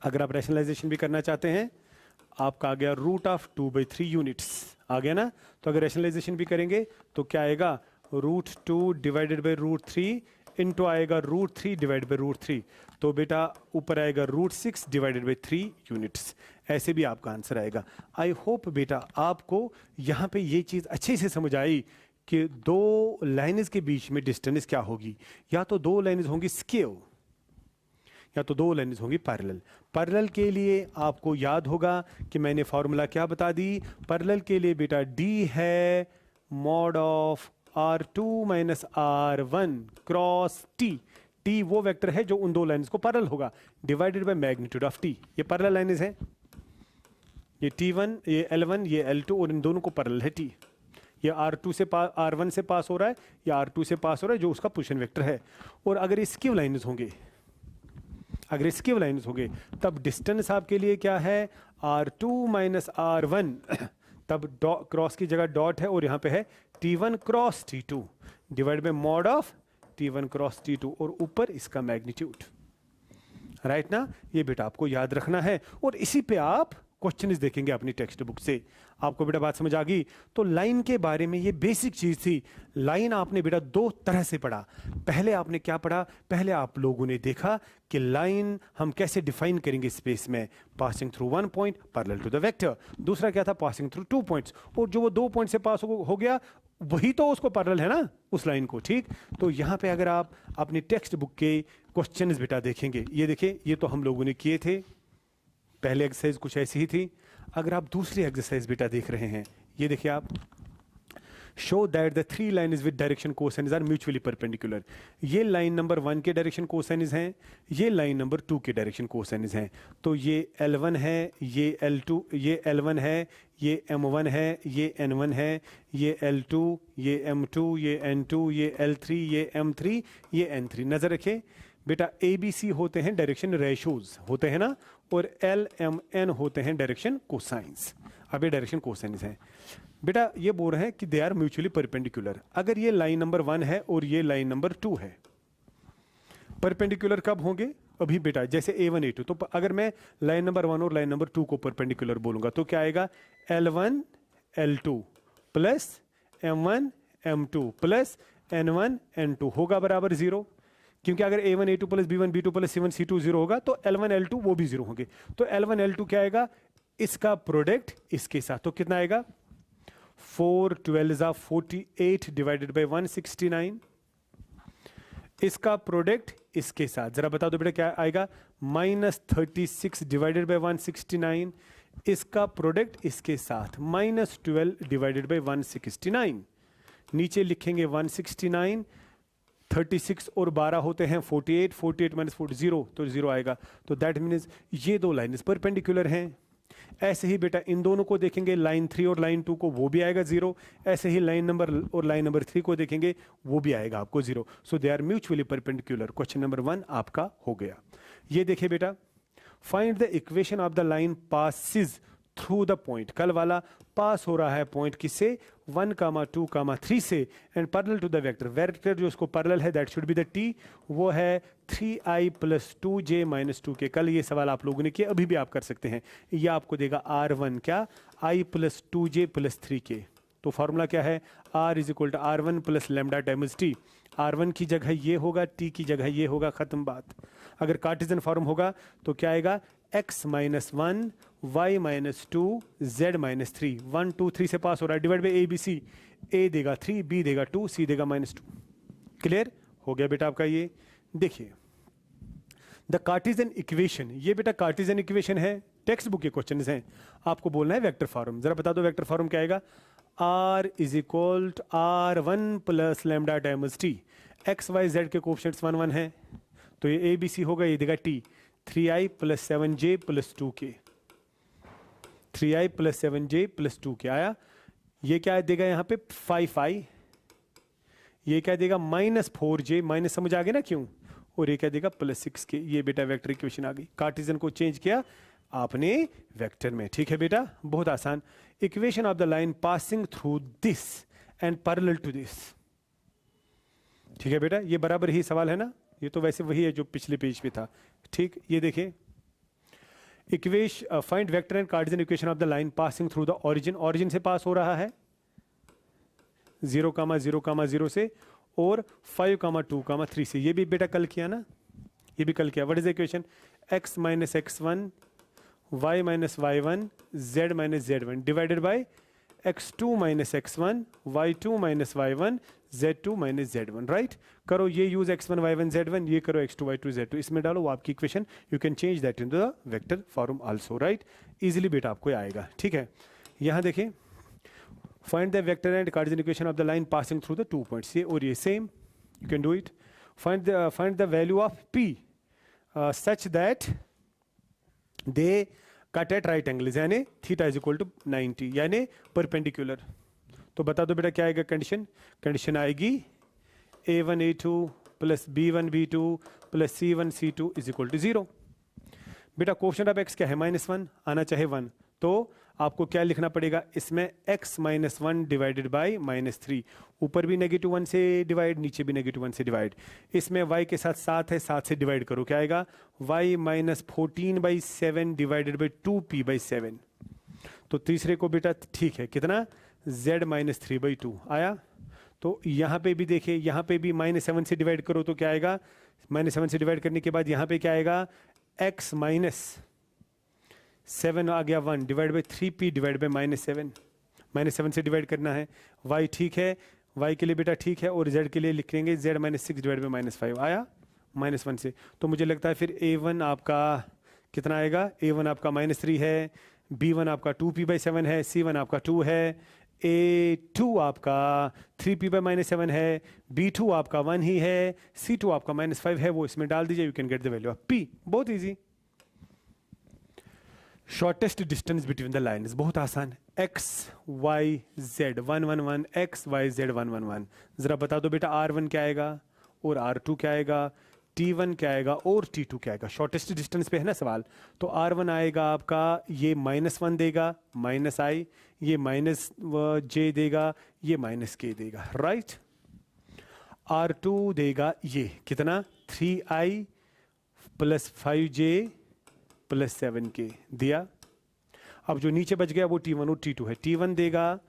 S1: अगर आप रैशनलाइजेशन भी करना चाहते हैं, आपका आ गया रूट ऑफ 2/3 यूनिट्स आ गया ना। तो अगर रैशनलाइजेशन भी करेंगे तो क्या आएगा root 2 divided by root 3 into आएगा रूट 3 डिवाइड बाई रूट 3, तो बेटा ऊपर आएगा रूट 6 डिवाइडेड बाई 3 यूनिट्स, ऐसे भी आपका आंसर आएगा। आई होप बेटा आपको यहाँ पे ये चीज़ अच्छे से समझ आई कि दो लाइन्स के बीच में डिस्टेंस क्या होगी, या तो दो लाइन्स होंगी स्केव, या तो दो लाइन्स होंगी पैरेलल। पैरेलल के लिए आपको याद होगा कि मैंने फॉर्मूला क्या बता दी। पैरेलल के लिए बेटा डी है mod of R2 minus R1 cross T. T वो वेक्टर है जो उन दो लाइन्स को पैरेलल होगा, divided by magnitude of T. ये पैरेलल लाइन्स हैं, ये T1 ये L1 ये L2 और इन दोनों को पैरेलल है T। ये R2 से R1 से पास हो रहा है या R2 से पास हो रहा है जो उसका पोजीशन वेक्टर है। और अगर इसके लाइन्स होंगे, अगर इसके लाइन्स होंगे तब डिस्टेंस आपके लिए क्या है R2 माइनस R1 तब क्रॉस की जगह डॉट है और यहाँ पे है T1 cross T2 divide by mod of T1 cross T2 और ऊपर इसका मैग्नीट्यूड। राइट ना, ये बेटा आपको याद रखना है और इसी पे आप क्वेश्चन देखेंगे अपनी टेक्स्ट बुक से। आपको बेटा बात समझ आ गई। तो लाइन के बारे में ये बेसिक चीज थी। लाइन आपने बेटा दो तरह से पढ़ा। पहले आपने क्या पढ़ा, पहले आप लोगों ने देखा कि लाइन हम कैसे डिफाइन करेंगे स्पेस में, passing through one point parallel to the vector. दूसरा क्या था, पासिंग थ्रू टू पॉइंट्स, और जो वो दो पॉइंट से पास हो गया वही तो उसको पैरेलल है ना उस लाइन को। ठीक, तो यहाँ पे अगर आप अपनी टेक्स्ट बुक के क्वेश्चंस बेटा देखेंगे, ये देखिए ये तो हम लोगों ने किए थे, पहले एक्सरसाइज कुछ ऐसी ही थी। अगर आप दूसरी एक्सरसाइज बेटा देख रहे हैं, ये देखिए आप, show that the three lines with direction cosines are mutually perpendicular. ये लाइन नंबर 1 के डायरेक्शन कोसाइन्स हैं, ये लाइन नंबर 2 के डायरेक्शन कोसाइन्स हैं। तो ये L1 है, ये L2, ये L1 है, ये M1 है, ये N1 है, ये L2, ये M2, ये N2, ये L3, ये M3, ये N3। नजर रखें बेटा, ABC होते हैं डायरेक्शन रेशोज होते हैं ना, और LMN होते हैं डायरेक्शन कोसाइंस। अब ये डायरेक्शन कोसाइंस हैं बेटा, ये बोल रहे हैं कि दे आर म्यूचुअली परपेंडिकुलर। अगर ये लाइन नंबर 1 है और ये लाइन नंबर 2 है, परपेंडिकुलर कब होंगे, अभी बेटा जैसे A1 A2। तो अगर मैं लाइन नंबर 1 और लाइन नंबर 2 को परपेंडिकुलर बोलूंगा तो क्या आएगा, L1 L2 plus M1 M2 plus N1 N2 होगा बराबर 0। क्योंकि अगर A1 A2 plus B1 B2 plus C1 C2 0 होगा तो L1 L2 वो भी 0 होंगे। तो L1 L2 क्या आएगा, इसका प्रोडक्ट इसके साथ, तो कितना आएगा 4 12 48 डिवाइडेड बाय 169। इसका प्रोडक्ट इसके साथ, जरा बता दो बेटा क्या आएगा, -36 डिवाइडेड बाय 169। इसका प्रोडक्ट इसके साथ -12 डिवाइडेड बाय 169। नीचे लिखेंगे 169, 36 और 12 होते हैं 48, 48 माइनस 40 0, तो 0 आएगा। तो दैट मीन्स ये दो लाइन्स परपेंडिकुलर हैं। ऐसे ही बेटा इन दोनों को देखेंगे, लाइन 3 और लाइन 2 को, वो भी आएगा 0। ऐसे ही लाइन नंबर और लाइन नंबर 3 को देखेंगे, वो भी आएगा आपको 0। So they are mutually perpendicular. Question number 1 आपका हो गया। ये देखिए बेटा, find the equation of the line passes through the point. कल वाला पास हो रहा है पॉइंट किससे, 1, 2, 3 से, and parallel to the vector. Vector जो उसको पैरेलल है that should be the T, वो है 3i plus 2j minus 2k। कल ये सवाल आप लोगों ने किया, अभी भी आप कर सकते हैं। ये आपको देगा R1 क्या, i plus 2j plus 3k। तो फॉर्मूला क्या है, R is equal to R1 plus lambda times T। R1 की जगह ये होगा, T की जगह ये होगा, खत्म बात। अगर कार्टेशियन फॉर्म होगा तो क्या आएगा, x minus 1 y minus 2 z minus 3। 1 2 3 से पास हो रहा है, डिवाइड बाई ABC। A देगा 3, B देगा 2, C देगा -2। क्लियर हो गया बेटा आपका। ये देखिए द कार्टेशियन इक्वेशन, ये बेटा कार्टेशियन इक्वेशन है, टेक्स्ट बुक के क्वेश्चन हैं। आपको बोलना है वेक्टर फॉर्म। जरा बता दो वेक्टर फॉर्म क्या आएगा, R is equal to R1 plus lambda times T। x y z के कोएफिशिएंट्स 1 1 है, तो ये ABC होगा, ये देगा T 3i plus 7j plus 2k। 3i plus 7j plus 2k आया। ये क्या देगा यहाँ पे 5i, ये क्या देगा -4j, माइनस समझ आ गया ना क्यों, और ये क्या देगा +6k। ये बेटा वेक्टर इक्वेशन आ गई। कार्टेशियन को चेंज किया आपने वेक्टर में। ठीक है बेटा, बहुत आसान। Equation of the line passing through this and parallel to this. ठीक है बेटा, ये बराबर ही सवाल है ना, ये तो वैसे वही है जो पिछले पेज पे था। ठीक, ये देखें, equation find vector and Cartesian equation of the line passing through the origin. Origin से पास हो रहा है 0, 0, 0 से, और 5, 2, 3 से। ये भी बेटा कल किया ना, ये भी कल किया। What is the equation, x minus x1 y minus y1 z minus z1 divided by x2 minus x1 y2 minus y1 z2 minus z1, right. करो ये यूज x1 y1 z1, ये करो x2 y2 z2, इसमें डालो वो आपकी equation, you can change that into the vector form also, right. Easily बेटा आपको आएगा, ठीक है। यहाँ देखें, find the vector and Cartesian equation of the line passing through the 2 points, ये और ये same, you can do it. Find the value of p such that they cut at right angles, यानी थीटा इज इक्वल टू 90, यानी परपेंडिकुलर। तो बता दो बेटा क्या आएगा कंडीशन, कंडीशन आएगी a1 a2 plus b1 b2 plus c1 c2 is equal to 0। बेटा कोफिशिएंट ऑफ x क्या है, -1, आना चाहे 1, तो आपको क्या लिखना पड़ेगा इसमें, x माइनस 1 डिवाइडेड बाई -3, ऊपर भी -1 से डिवाइड, नीचे भी -1 से डिवाइड। इसमें y के साथ 7 है, 7 से डिवाइड करो, क्या आएगा, y minus 14/7 divided by 2p/7। तो तीसरे को बेटा ठीक है, कितना, z माइनस 3/2 आया। तो यहाँ पे भी देखिए, यहाँ पे भी -7 से डिवाइड करो तो क्या आएगा, -7 से डिवाइड करने के बाद यहाँ पे क्या आएगा, x माइनस 7 आ गया 1 divide by 3p divide by -7, -7 से डिवाइड करना है। y ठीक है, y के लिए बेटा ठीक है, और z के लिए लिखेंगे z माइनस 6 डिवाइड बाई -5 आया -1 से। तो मुझे लगता है फिर a1 आपका कितना आएगा, a1 आपका -3 है, b1 आपका 2p/7 है, c1 आपका 2 है, a2 आपका 3p/-7 है, b2 आपका 1 ही है, c2 आपका -5 है, वो इसमें डाल दीजिए, you can get the value of p। बहुत easy. Shortest distance between the lines, बहुत आसान, x y z 1 1 1, x y z 1 1 1। जरा बता दो बेटा r1 क्या आएगा और r2 क्या आएगा, t1 क्या आएगा और t2 क्या आएगा। शॉर्टेस्ट डिस्टेंस पे है ना सवाल, तो r1 आएगा आपका, ये -1 देगा, -i, ये -j देगा, ये -k देगा, राइट। r2 देगा ये कितना, 3i plus 5j plus 7k दिया। अब जो नीचे बच गया वो t1 और t2 है, t1 देगा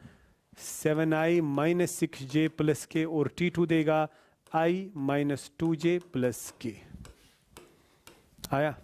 S1: 7i minus 6j plus k, और t2 देगा i minus 2j plus k। आया,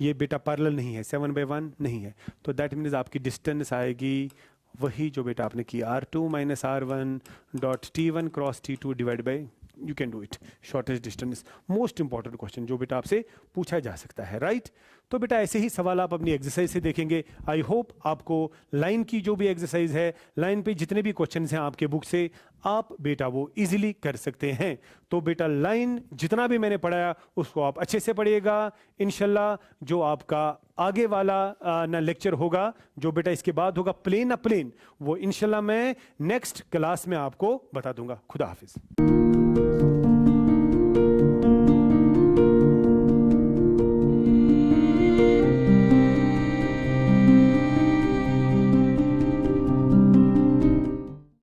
S1: ये बेटा पैरेलल नहीं है, 7/1 नहीं है, तो दैट मीन्स आपकी डिस्टेंस आएगी वही जो बेटा आपने की, r2 minus r1 dot t1 cross t2 divide by, you can do it. Shortest distance most important question जो बेटा आपसे पूछा जा सकता है, राइट। तो बेटा ऐसे ही सवाल आप अपनी एक्सरसाइज से देखेंगे। आई होप आपको लाइन की जो भी एक्सरसाइज है, लाइन पे जितने भी क्वेश्चंस हैं आपके बुक से, आप बेटा वो इजीली कर सकते हैं। तो बेटा लाइन जितना भी मैंने पढ़ाया उसको आप अच्छे से पढ़िएगा। इंशाल्लाह जो आपका आगे वाला ना लेक्चर होगा, जो बेटा इसके बाद होगा प्लेन ना प्लेन, वो इंशाल्लाह मैं नेक्स्ट क्लास में आपको बता दूंगा। खुदा हाफिज।